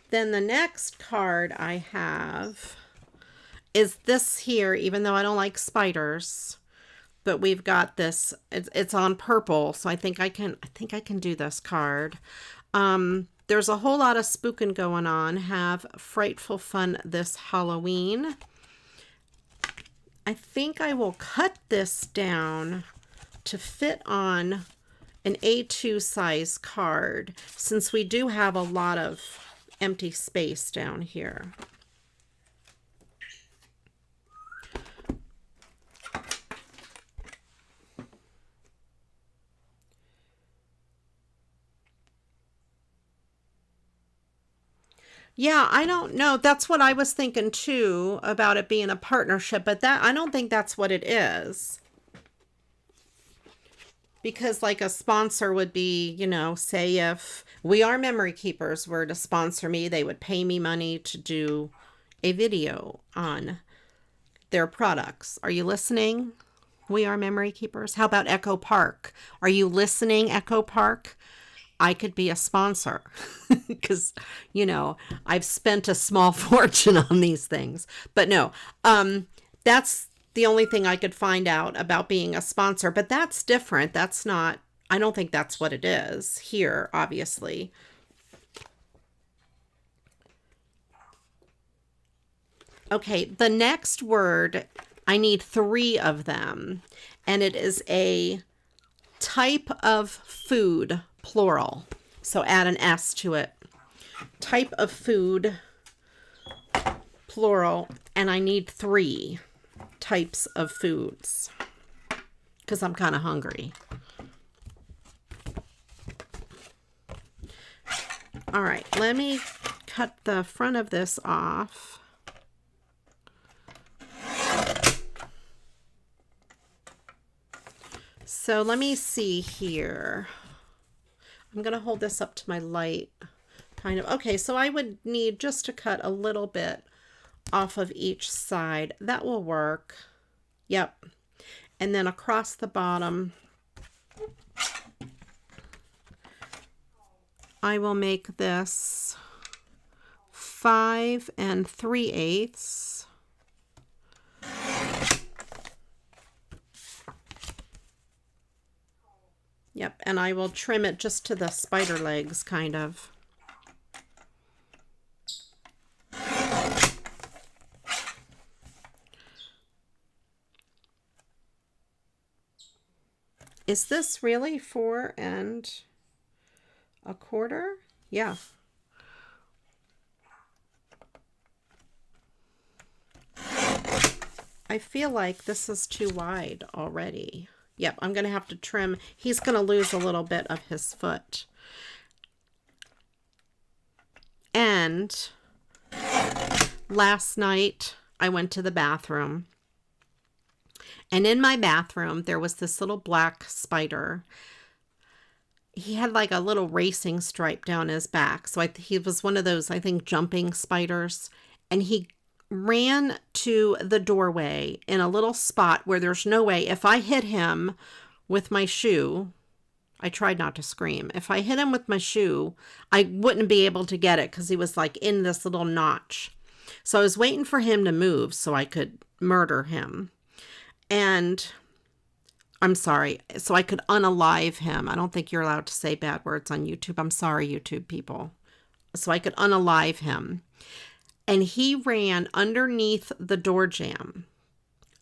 Then the next card I have is this here, even though I don't like spiders, but we've got this, it's on purple, so I think I can do this card. There's a whole lot of spooking going on. Have frightful fun this Halloween. I think I will cut this down to fit on an A2 size card, since we do have a lot of empty space down here. Yeah, I don't know. That's what I was thinking too, about it being a partnership, but I don't think that's what it is. Because like a sponsor would be, you know, say if We Are Memory Keepers were to sponsor me, they would pay me money to do a video on their products. Are you listening? We Are Memory Keepers. How about Echo Park? Are you listening, Echo Park? I could be a sponsor because, you know, I've spent a small fortune on these things. But no, that's the only thing I could find out about being a sponsor, but that's different. That's not, I don't think that's what it is here, obviously. Okay, the next word, I need 3 of them, and it is a type of food, plural. So add an S to it. Type of food, plural, and I need 3 types of foods because I'm kind of hungry. All right, let me cut the front of this off. So let me see here. I'm going to hold this up to my light, kind of. Okay, so I would need just to cut a little bit off of each side. That will work. Yep. And then across the bottom, I will make this 5 3/8. Yep, and I will trim it just to the spider legs, kind of. Is this really 4 1/4? Yeah. I feel like this is too wide already. Yep, I'm going to have to trim. He's going to lose a little bit of his foot. And last night I went to the bathroom. And in my bathroom, there was this little black spider. He had like a little racing stripe down his back. So he was one of those, I think, jumping spiders. And he ran to the doorway in a little spot where there's no way. If I hit him with my shoe, I tried not to scream. If I hit him with my shoe, I wouldn't be able to get it because he was like in this little notch. So I was waiting for him to move so I could murder him. And I'm sorry, so I could unalive him. I don't think you're allowed to say bad words on YouTube. I'm sorry, YouTube people. So I could unalive him. And he ran underneath the door jamb,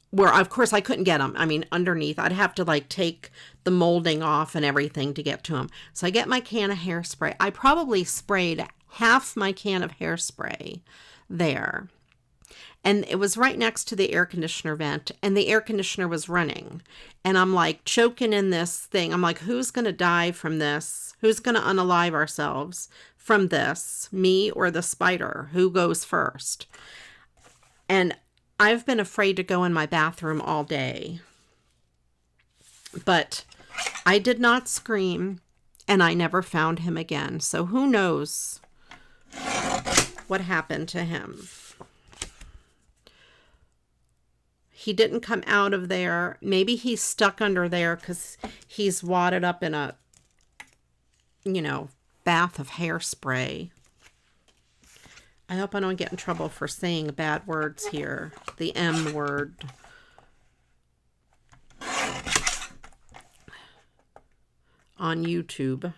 where of course I couldn't get him. I mean, underneath, I'd have to like take the molding off and everything to get to him. So I get my can of hairspray. I probably sprayed half my can of hairspray there. And it was right next to the air conditioner vent, and the air conditioner was running. And I'm like choking in this thing. I'm like, who's going to die from this? Who's going to unalive ourselves from this? Me or the spider? Who goes first? And I've been afraid to go in my bathroom all day. But I did not scream, and I never found him again. So who knows what happened to him? He didn't come out of there. Maybe he's stuck under there because he's wadded up in a, you know, bath of hairspray. I hope I don't get in trouble for saying bad words here. The M word. On YouTube.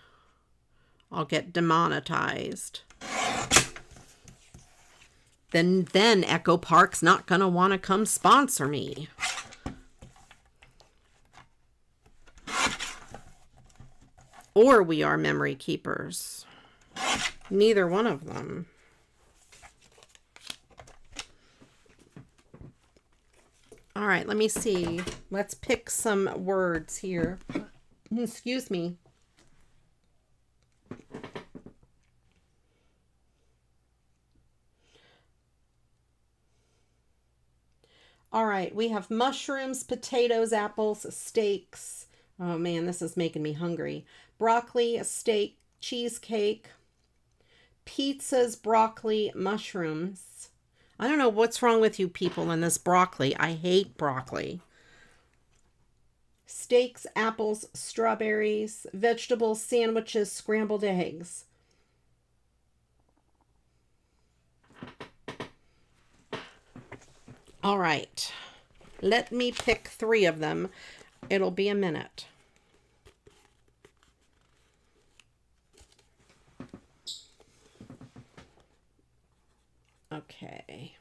I'll get demonetized. Then Echo Park's not going to want to come sponsor me. Or we are memory keepers. Neither one of them. All right, let me see. Let's pick some words here. Excuse me. All right, we have mushrooms, potatoes, apples, steaks. Oh man, this is making me hungry. Broccoli, a steak, cheesecake, pizzas, broccoli, mushrooms. I don't know what's wrong with you people in this broccoli. I hate broccoli. Steaks, apples, strawberries, vegetables, sandwiches, scrambled eggs. All right, let me pick 3 of them. It'll be a minute. Okay.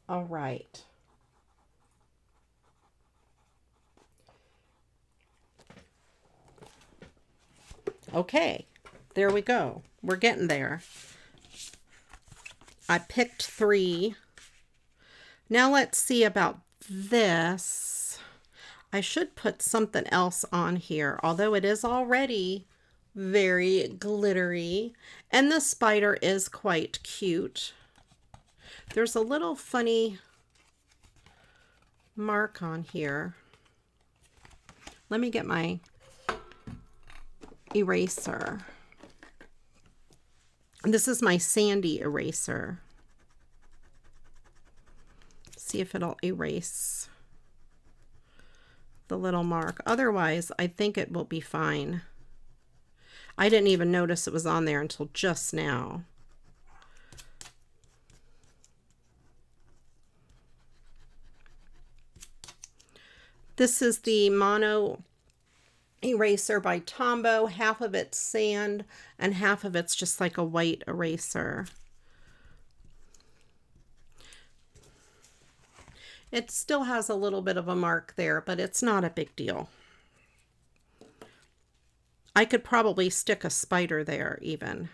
All right. Okay, there we go. We're getting there. I picked 3. Now let's see about this. I should put something else on here, although it is already very glittery. And the spider is quite cute. There's a little funny mark on here. Let me get my eraser. This is my sandy eraser. See if it'll erase the little mark. Otherwise, I think it will be fine. I didn't even notice it was on there until just now. This is the Mono eraser by Tombow. Half of it's sand and half of it's just like a white eraser. It still has a little bit of a mark there, but it's not a big deal. I could probably stick a spider there even.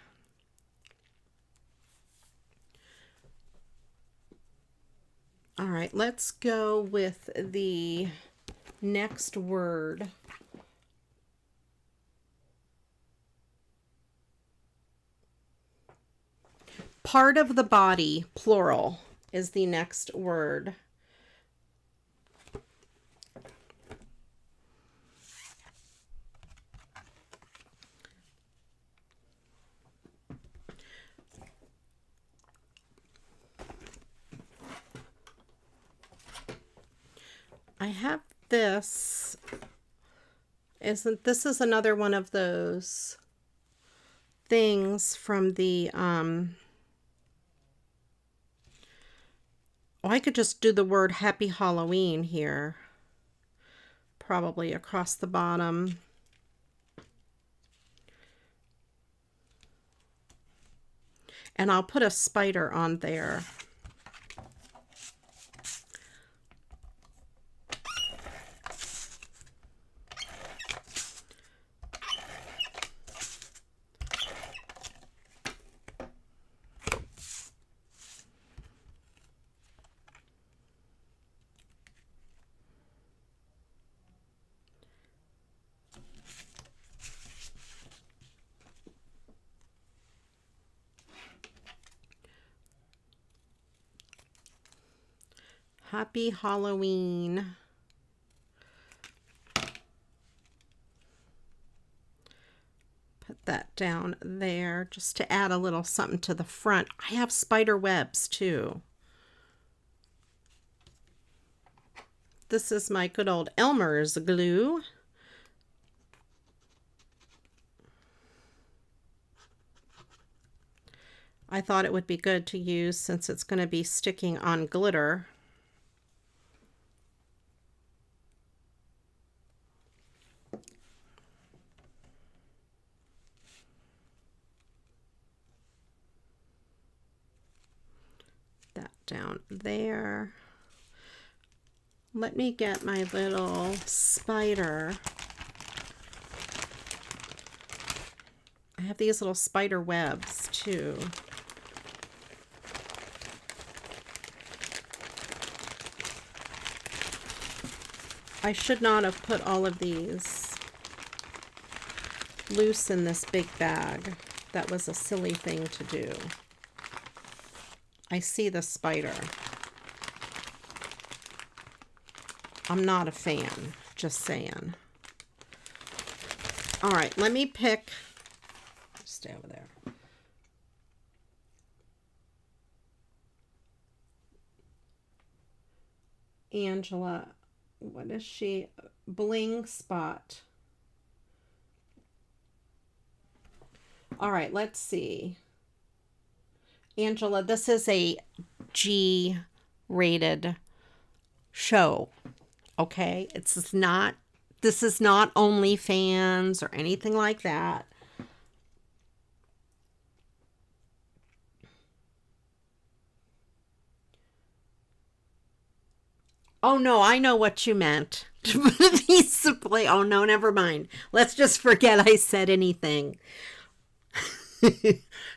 All right. right, let's go with the next word. Part of the body, plural, is the next word. I have this. This is another one of those things from the oh, I could just do the word Happy Halloween here, probably across the bottom. And I'll put a spider on there. Happy Halloween. Put that down there just to add a little something to the front. I have spider webs too. This is my good old Elmer's glue. I thought it would be good to use since it's going to be sticking on glitter. That down there. Let me get my little spider. I have these little spider webs too. I should not have put all of these loose in this big bag. That was a silly thing to do. I see the spider. I'm not a fan, just saying. All right, let me pick. Stay over there. Angela, what is she? Bling Spot. All right, let's see. Angela, this is a G-rated show. Okay, this is not OnlyFans or anything like that. Oh no, I know what you meant. To put a piece of play. Oh no, never mind. Let's just forget I said anything.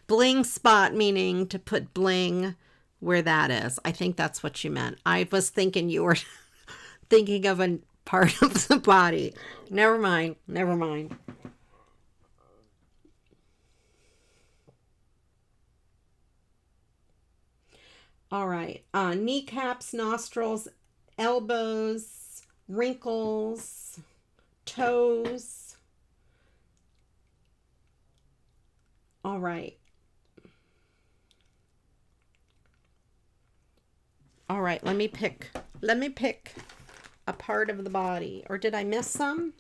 Bling spot meaning to put bling where that is. I think that's what you meant. I was thinking you were thinking of a part of the body. Never mind. Never mind. All right. Kneecaps, nostrils, elbows, wrinkles, toes. All right. All right, let me pick a part of the body. Or did I miss some?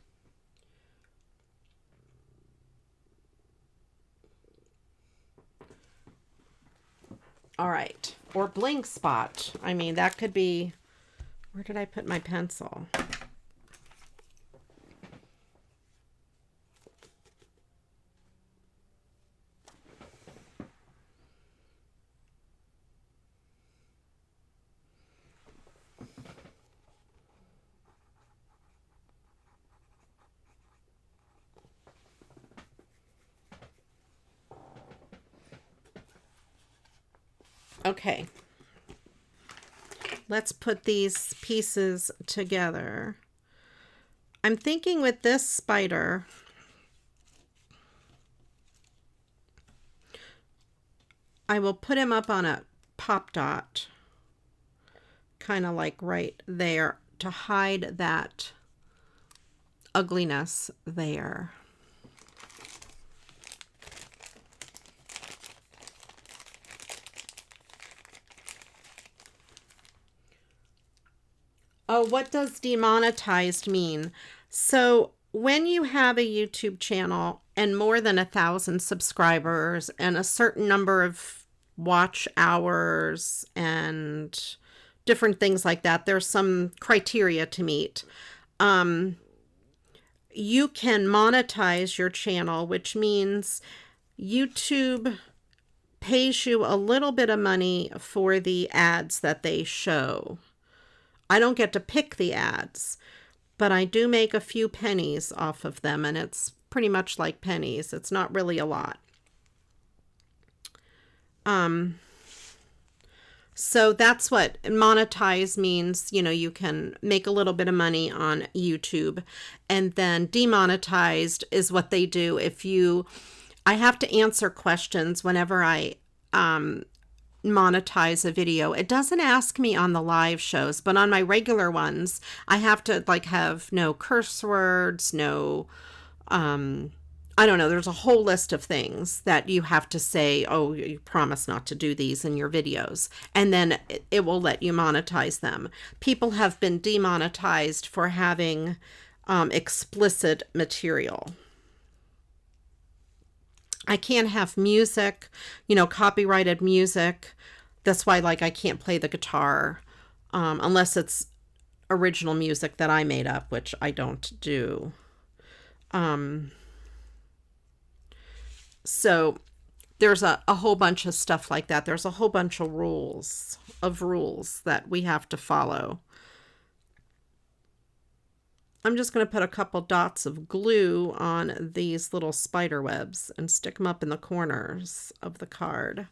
All right. Or bling spot. I mean, that could be, where did I put my pencil? Okay. let's put these pieces together. I'm thinking with this spider, I will put him up on a pop dot, kind of like right there, to hide that ugliness there. Oh, what does demonetized mean? So when you have a YouTube channel and more than 1,000 subscribers and a certain number of watch hours and different things like that, there's some criteria to meet. You can monetize your channel, which means YouTube pays you a little bit of money for the ads that they show. I don't get to pick the ads, but I do make a few pennies off of them, and it's pretty much like pennies. It's not really a lot. So that's what monetize means. You know, you can make a little bit of money on YouTube, and then demonetized is what they do if you, I have to answer questions whenever I monetize a video. It doesn't ask me on the live shows, but on my regular ones, I have to like have no curse words, no, I don't know, there's a whole list of things that you have to say, oh, you promise not to do these in your videos, and then it will let you monetize them. People have been demonetized for having explicit material. I can't have music, you know, copyrighted music. That's why, like, I can't play the guitar unless it's original music that I made up, which I don't do. So there's a whole bunch of stuff like that. There's a whole bunch of rules that we have to follow. I'm just going to put a couple dots of glue on these little spider webs and stick them up in the corners of the card.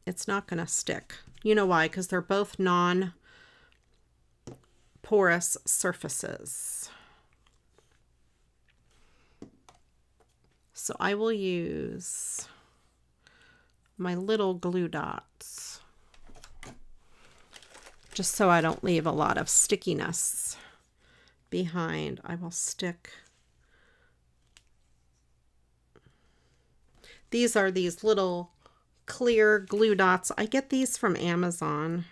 It's not going to stick. You know why? Because they're both non-porous surfaces. So I will use my little glue dots just so I don't leave a lot of stickiness behind. I will stick. These are these little clear glue dots. I get these from Amazon.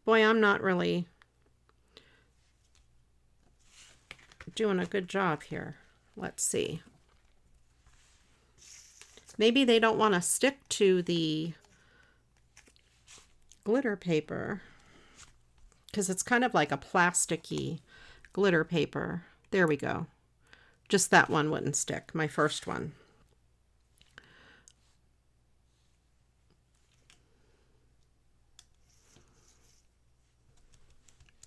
Boy, I'm not really doing a good job here. Let's see. Maybe they don't want to stick to the glitter paper because it's kind of like a plasticky glitter paper. There we go. Just that one wouldn't stick, my first one.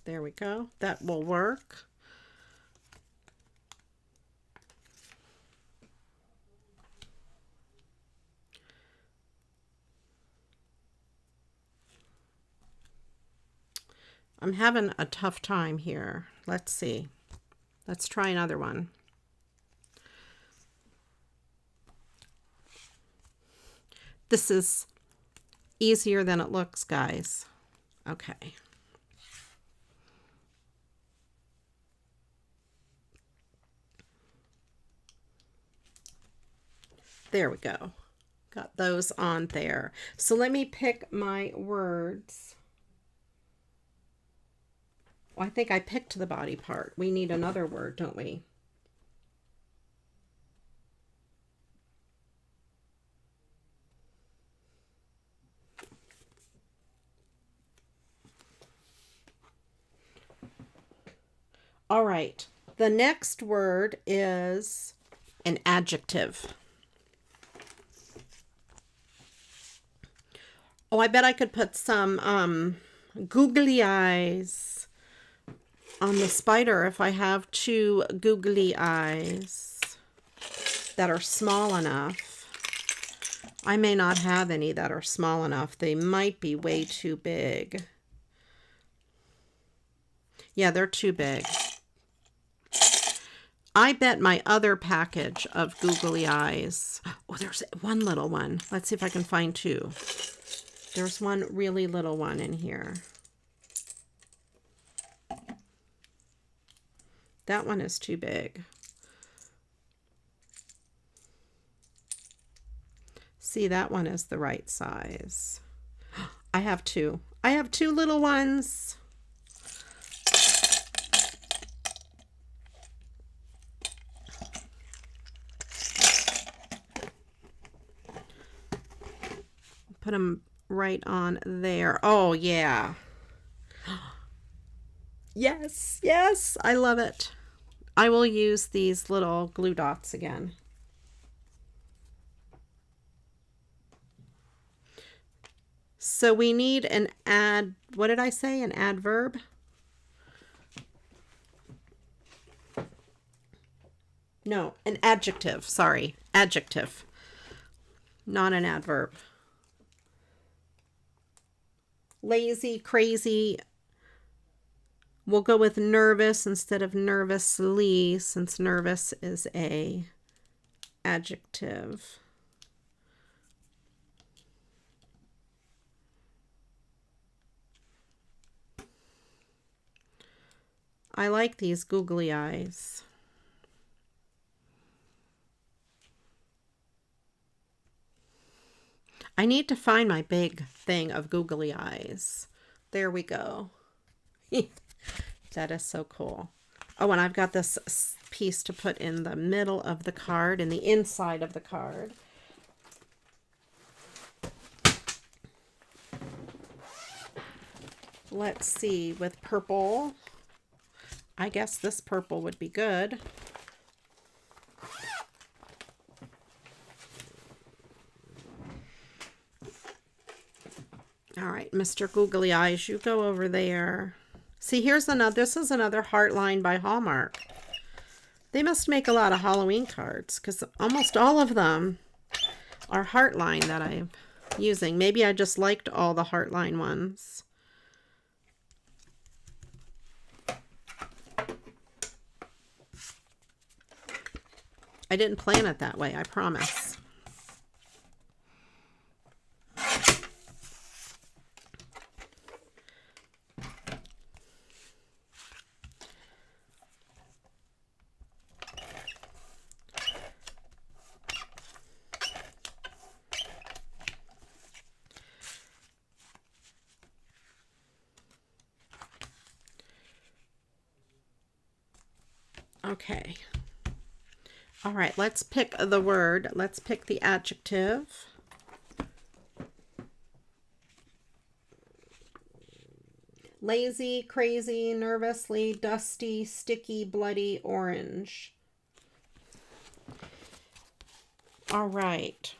There we go. That will work. I'm having a tough time here. Let's see. Let's try another one. This is easier than it looks, guys. Okay. There we go. Got those on there. So let me pick my words. Well, I think I picked the body part. We need another word, don't we? All right. The next word is an adjective. Oh, I bet I could put some googly eyes on the spider if I have two googly eyes that are small enough. I may not have any that are small enough. They might be way too big. Yeah, they're too big. I bet my other package of googly eyes. Oh, there's one little one. Let's see if I can find two. There's one really little one in here. That one is too big. See, that one is the right size. I have two. I have two little ones. Put them right on there. Oh, yeah. Yes, yes, I love it. I will use these little glue dots again. So we need an what did I say? An adverb? No, an adjective. Sorry, adjective. Not an adverb. Lazy, crazy. We'll go with nervous instead of nervously, since nervous is a adjective. I like these googly eyes. I need to find my big thing of googly eyes. There we go. That is so cool. Oh, and I've got this piece to put in the middle of the card, in the inside of the card. Let's see, with purple, I guess this purple would be good. All right, Mr. Googly Eyes, you go over there. See, here's another, this is another Heartline by Hallmark. They must make a lot of Halloween cards because almost all of them are Heartline that I'm using. Maybe I just liked all the Heartline ones. I didn't plan it that way, I promise. Okay. All right, let's pick the word. Let's pick the adjective. Lazy, crazy, nervously, dusty, sticky, bloody, orange. All right.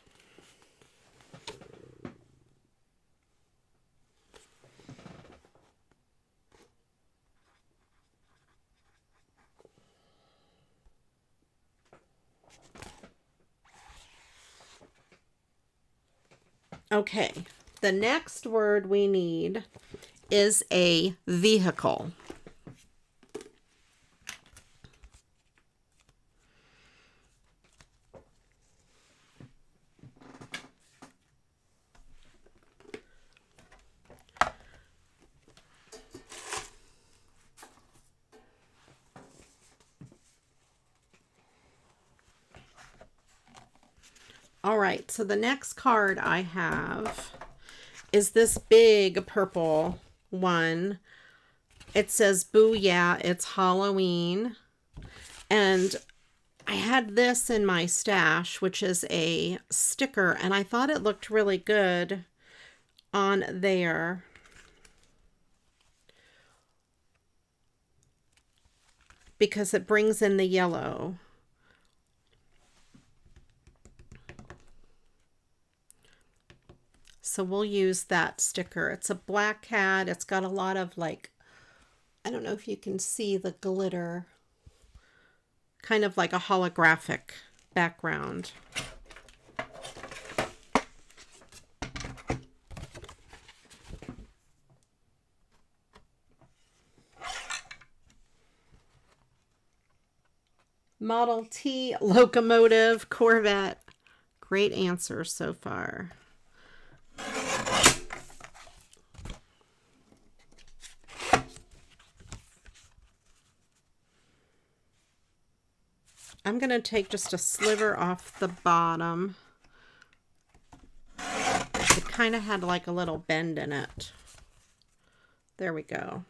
Okay, the next word we need is a vehicle. All right, so the next card I have is this big purple one. It says, "Boo, yeah, it's Halloween." And I had this in my stash, which is a sticker, and I thought it looked really good on there. Because it brings in the yellow. So we'll use that sticker. It's a black cat. It's got a lot of like, I don't know if you can see the glitter, kind of like a holographic background. Model T, locomotive, Corvette. Great answers so far. I'm going to take just a sliver off the bottom. It kind of had like a little bend in it. There we go.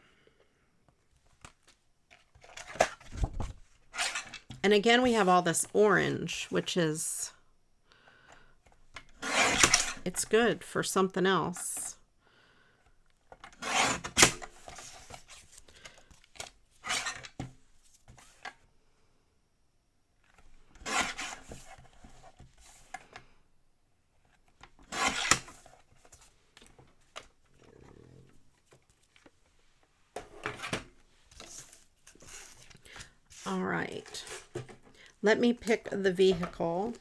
And again, we have all this orange, which is, it's good for something else. All right, let me pick the vehicle.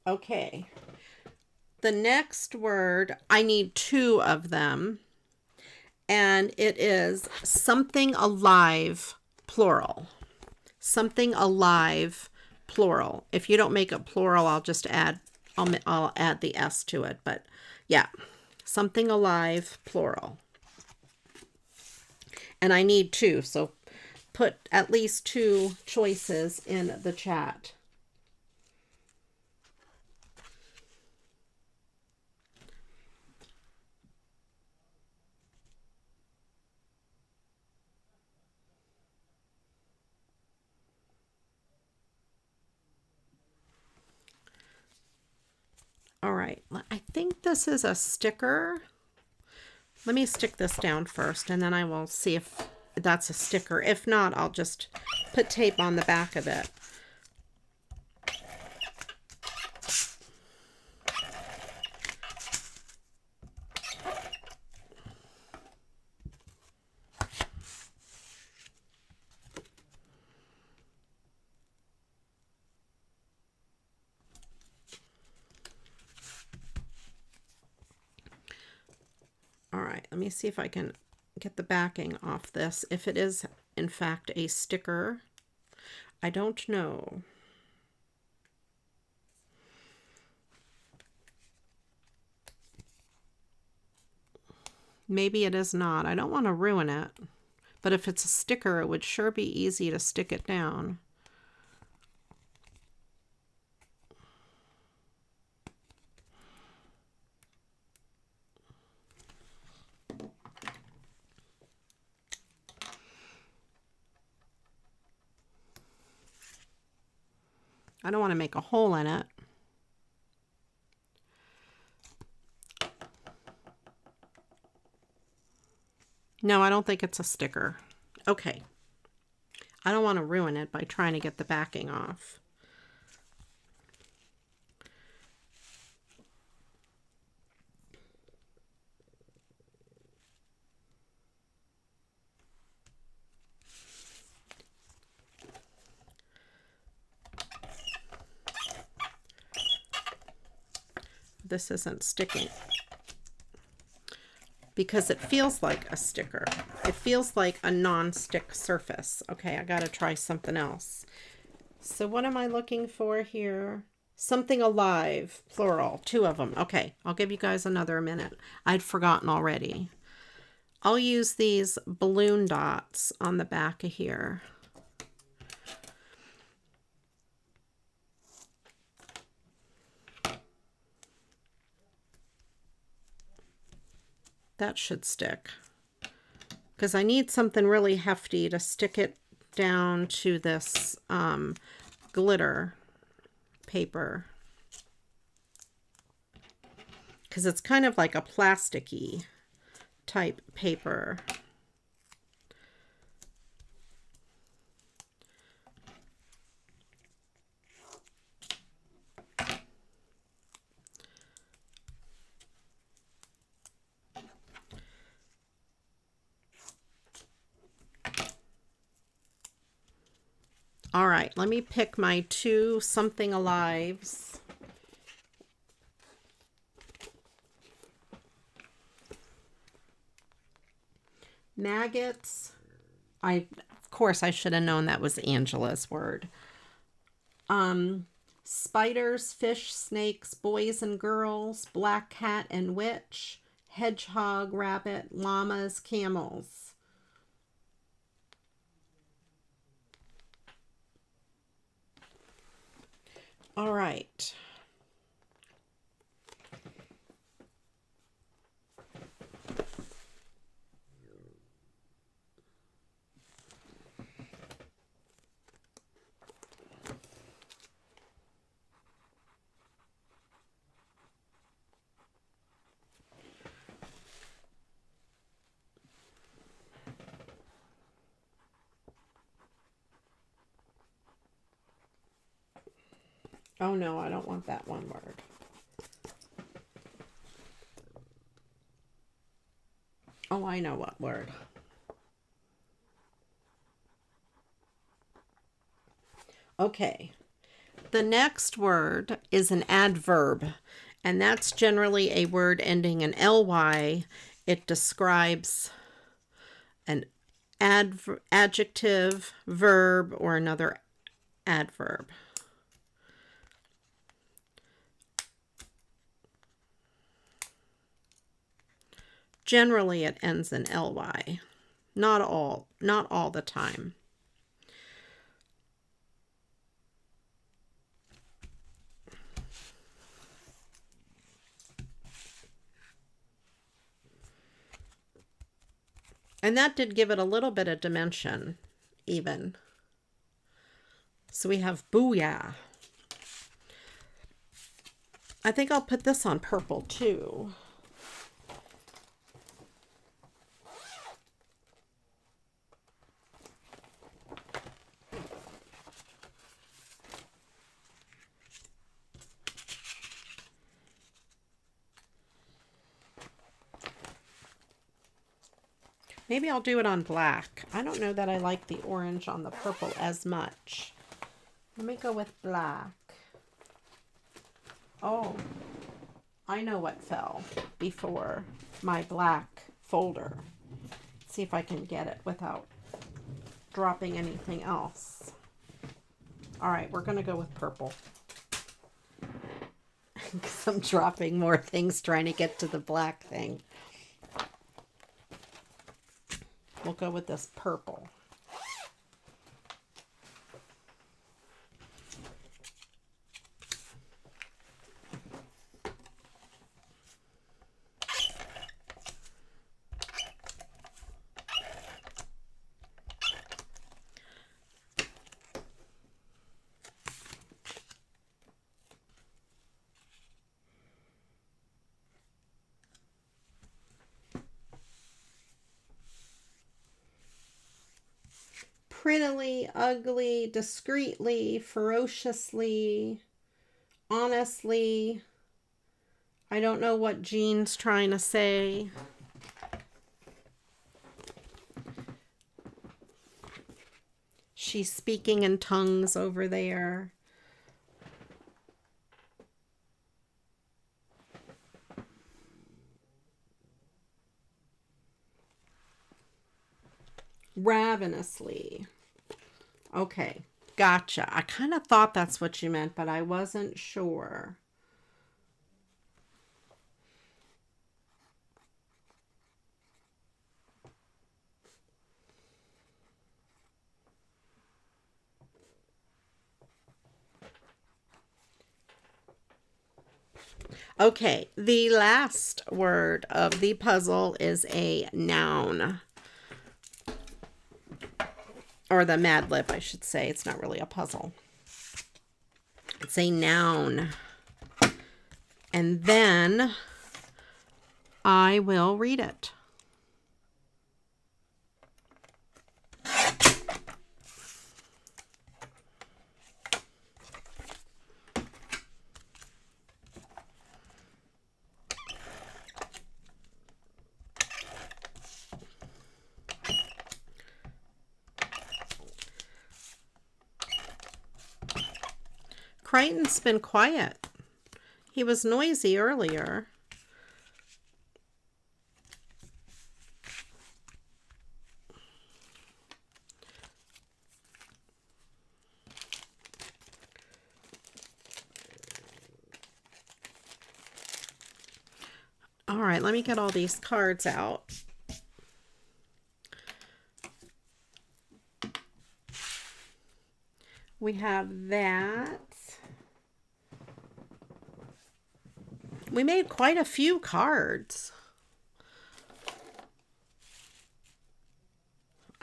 Okay, the next word, I need two of them. And it is something alive, plural. Something alive, plural. If you don't make it plural, I'll just add, I'll add the S to it. But yeah, something alive, plural. And I need two, so put at least two choices in the chat. All right, I think this is a sticker. Let me stick this down first, and then I will see if that's a sticker. If not, I'll just put tape on the back of it. All right, let me see if I can get the backing off this. If it is, in fact, a sticker, I don't know. Maybe it is not. I don't want to ruin it. But if it's a sticker, it would sure be easy to stick it down. I don't want to make a hole in it. No, I don't think it's a sticker. Okay. I don't want to ruin it by trying to get the backing off. This isn't sticking because it feels like a sticker. It feels like a non-stick surface. Okay, I gotta try something else. So what am I looking for here? Something alive, plural, two of them. Okay, I'll give you guys another minute. I'd forgotten already. I'll use these balloon dots on the back of here. That should stick, because I need something really hefty to stick it down to this glitter paper. Because it's kind of like a plasticky type paper. All right, let me pick my 2 something alives. Maggots. Of course, I should have known that was Angela's word. Spiders, fish, snakes, boys and girls, black cat and witch, hedgehog, rabbit, llamas, camels. All right. Oh no, I don't want that one word. Oh, I know what word. Okay. The next word is an adverb, and that's generally a word ending in ly. It describes an adjective, verb, or another adverb. Generally, it ends in ly. Not all the time. And that did give it a little bit of dimension, even. So we have booyah. I think I'll put this on purple too. Maybe I'll do it on black. I don't know that I like the orange on the purple as much. Let me go with black. Oh, I know what fell before my black folder. Let's see if I can get it without dropping anything else. All right, we're going to go with purple. Because I'm dropping more things trying to get to the black thing. We'll go with this purple. Prettily, ugly, discreetly, ferociously, honestly. I don't know what Jean's trying to say. She's speaking in tongues over there. Ravenously. Okay, gotcha. I kind of thought that's what you meant, but I wasn't sure. Okay, the last word of the puzzle is a noun. Or the Mad Lib, I should say. It's not really a puzzle. It's a noun. And then I will read it. Crichton's been quiet. He was noisy earlier. All right, let me get all these cards out. We have that. We made quite a few cards.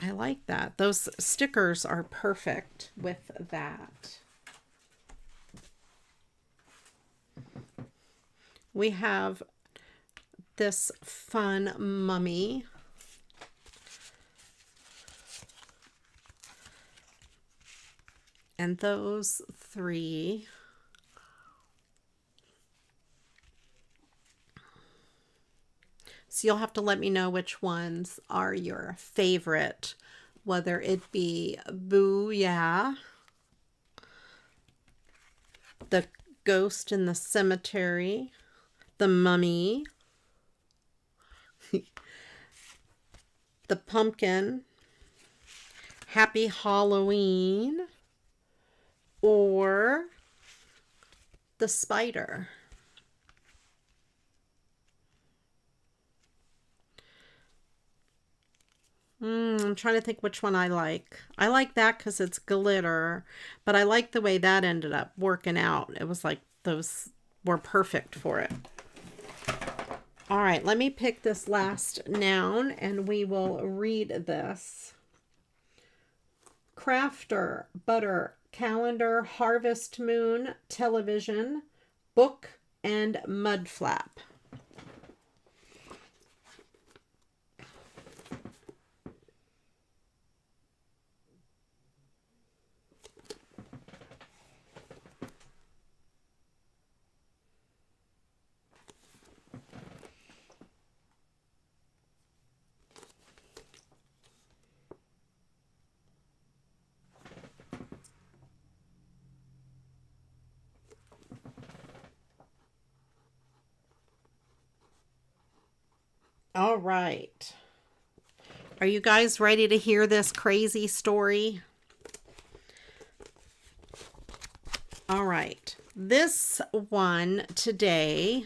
I like that. Those stickers are perfect with that. We have this fun mummy. And those three. So you'll have to let me know which ones are your favorite, whether it be Boo Yeah, the Ghost in the Cemetery, the Mummy, the Pumpkin, Happy Halloween, or the Spider. I'm trying to think which one I like. I like that because it's glitter, but I like the way that ended up working out. It was like those were perfect for it. All right, let me pick this last noun and we will read this. Crafter, butter, calendar, harvest moon, television, book, and mud flap. All right. Are you guys ready to hear this crazy story? All right. This one today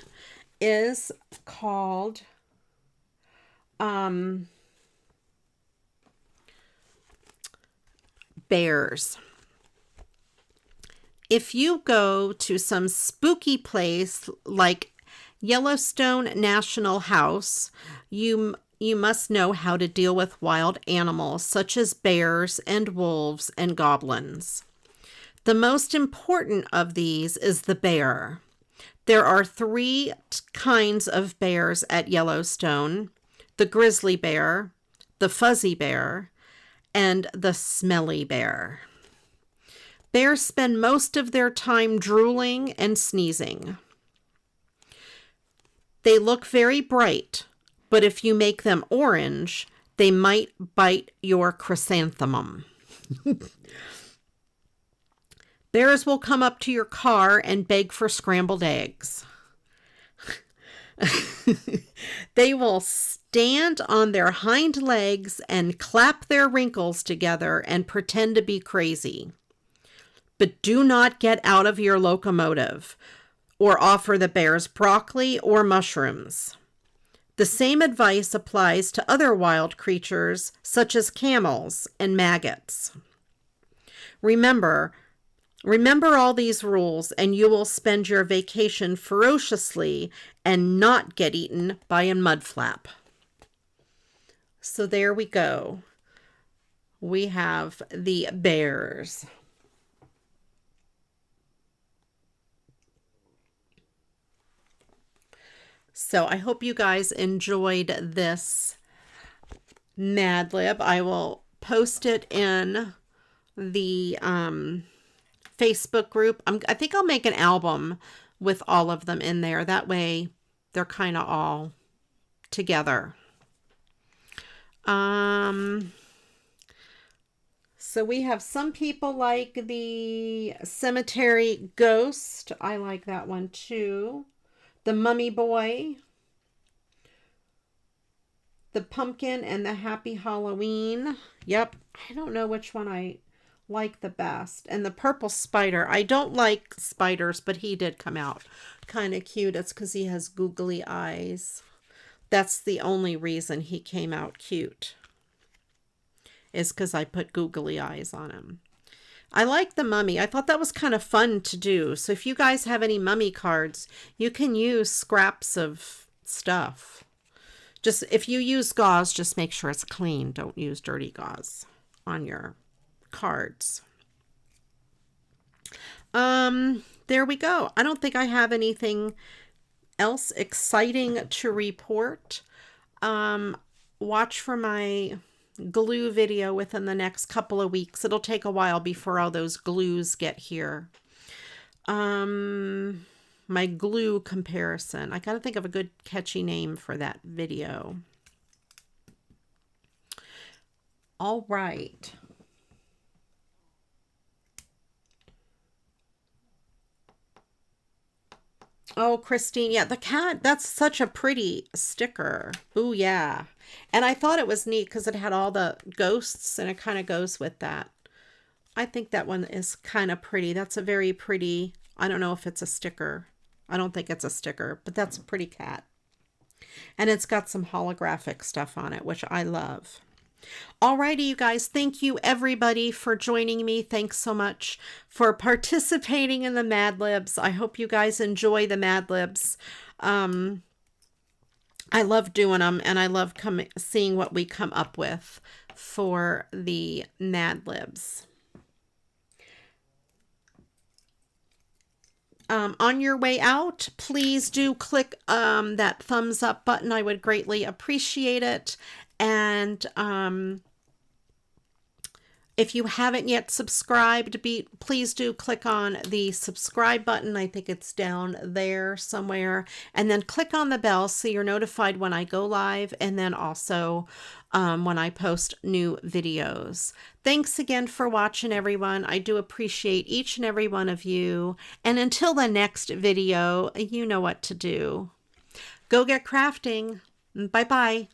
is called Bears. If you go to some spooky place like Yellowstone National House, you must know how to deal with wild animals such as bears and wolves and goblins. The most important of these is the bear. There are three kinds of bears at Yellowstone: the grizzly bear, the fuzzy bear, and the smelly bear. Bears spend most of their time drooling and sneezing. They look very bright, but if you make them orange, they might bite your chrysanthemum. Bears will come up to your car and beg for scrambled eggs. They will stand on their hind legs and clap their wrinkles together and pretend to be crazy. But do not get out of your locomotive or offer the bears broccoli or mushrooms. The same advice applies to other wild creatures such as camels and maggots. Remember all these rules and you will spend your vacation ferociously and not get eaten by a mudflap. So there we go. We have the bears. So I hope you guys enjoyed this Mad Lib. I will post it in the Facebook group. I think I'll make an album with all of them in there. That way they're kind of all together. So we have some people like the Cemetery Ghost. I like that one too. The Mummy Boy. The Pumpkin and the Happy Halloween. Yep. I don't know which one I like the best. And the Purple Spider. I don't like spiders, but he did come out kind of cute. It's because he has googly eyes. That's the only reason he came out cute, is because I put googly eyes on him. I like the mummy. I thought that was kind of fun to do. So if you guys have any mummy cards, you can use scraps of stuff. Just if you use gauze, just make sure it's clean. Don't use dirty gauze on your cards. There we go. I don't think I have anything else exciting to report. Watch for my glue video within the next couple of weeks. It'll take a while before all those glues get here. My glue comparison. I gotta think of a good catchy name for that video. All right. Oh, Christine, yeah, the cat, that's such a pretty sticker. Ooh, yeah. And I thought it was neat because it had all the ghosts and it kind of goes with that. I think that one is kind of pretty. That's a very pretty, I don't know if it's a sticker. I don't think it's a sticker, but that's a pretty cat. And it's got some holographic stuff on it, which I love. Alrighty, you guys, thank you everybody for joining me. Thanks so much for participating in the Mad Libs. I hope you guys enjoy the Mad Libs. I love doing them, and I love seeing what we come up with for the Mad Libs. On your way out, please do click that thumbs up button. I would greatly appreciate it. And if you haven't yet subscribed, please do click on the subscribe button. I think it's down there somewhere. And then click on the bell so you're notified when I go live, and then also when I post new videos. Thanks again for watching, everyone. I do appreciate each and every one of you. And until the next video, you know what to do. Go get crafting. Bye-bye.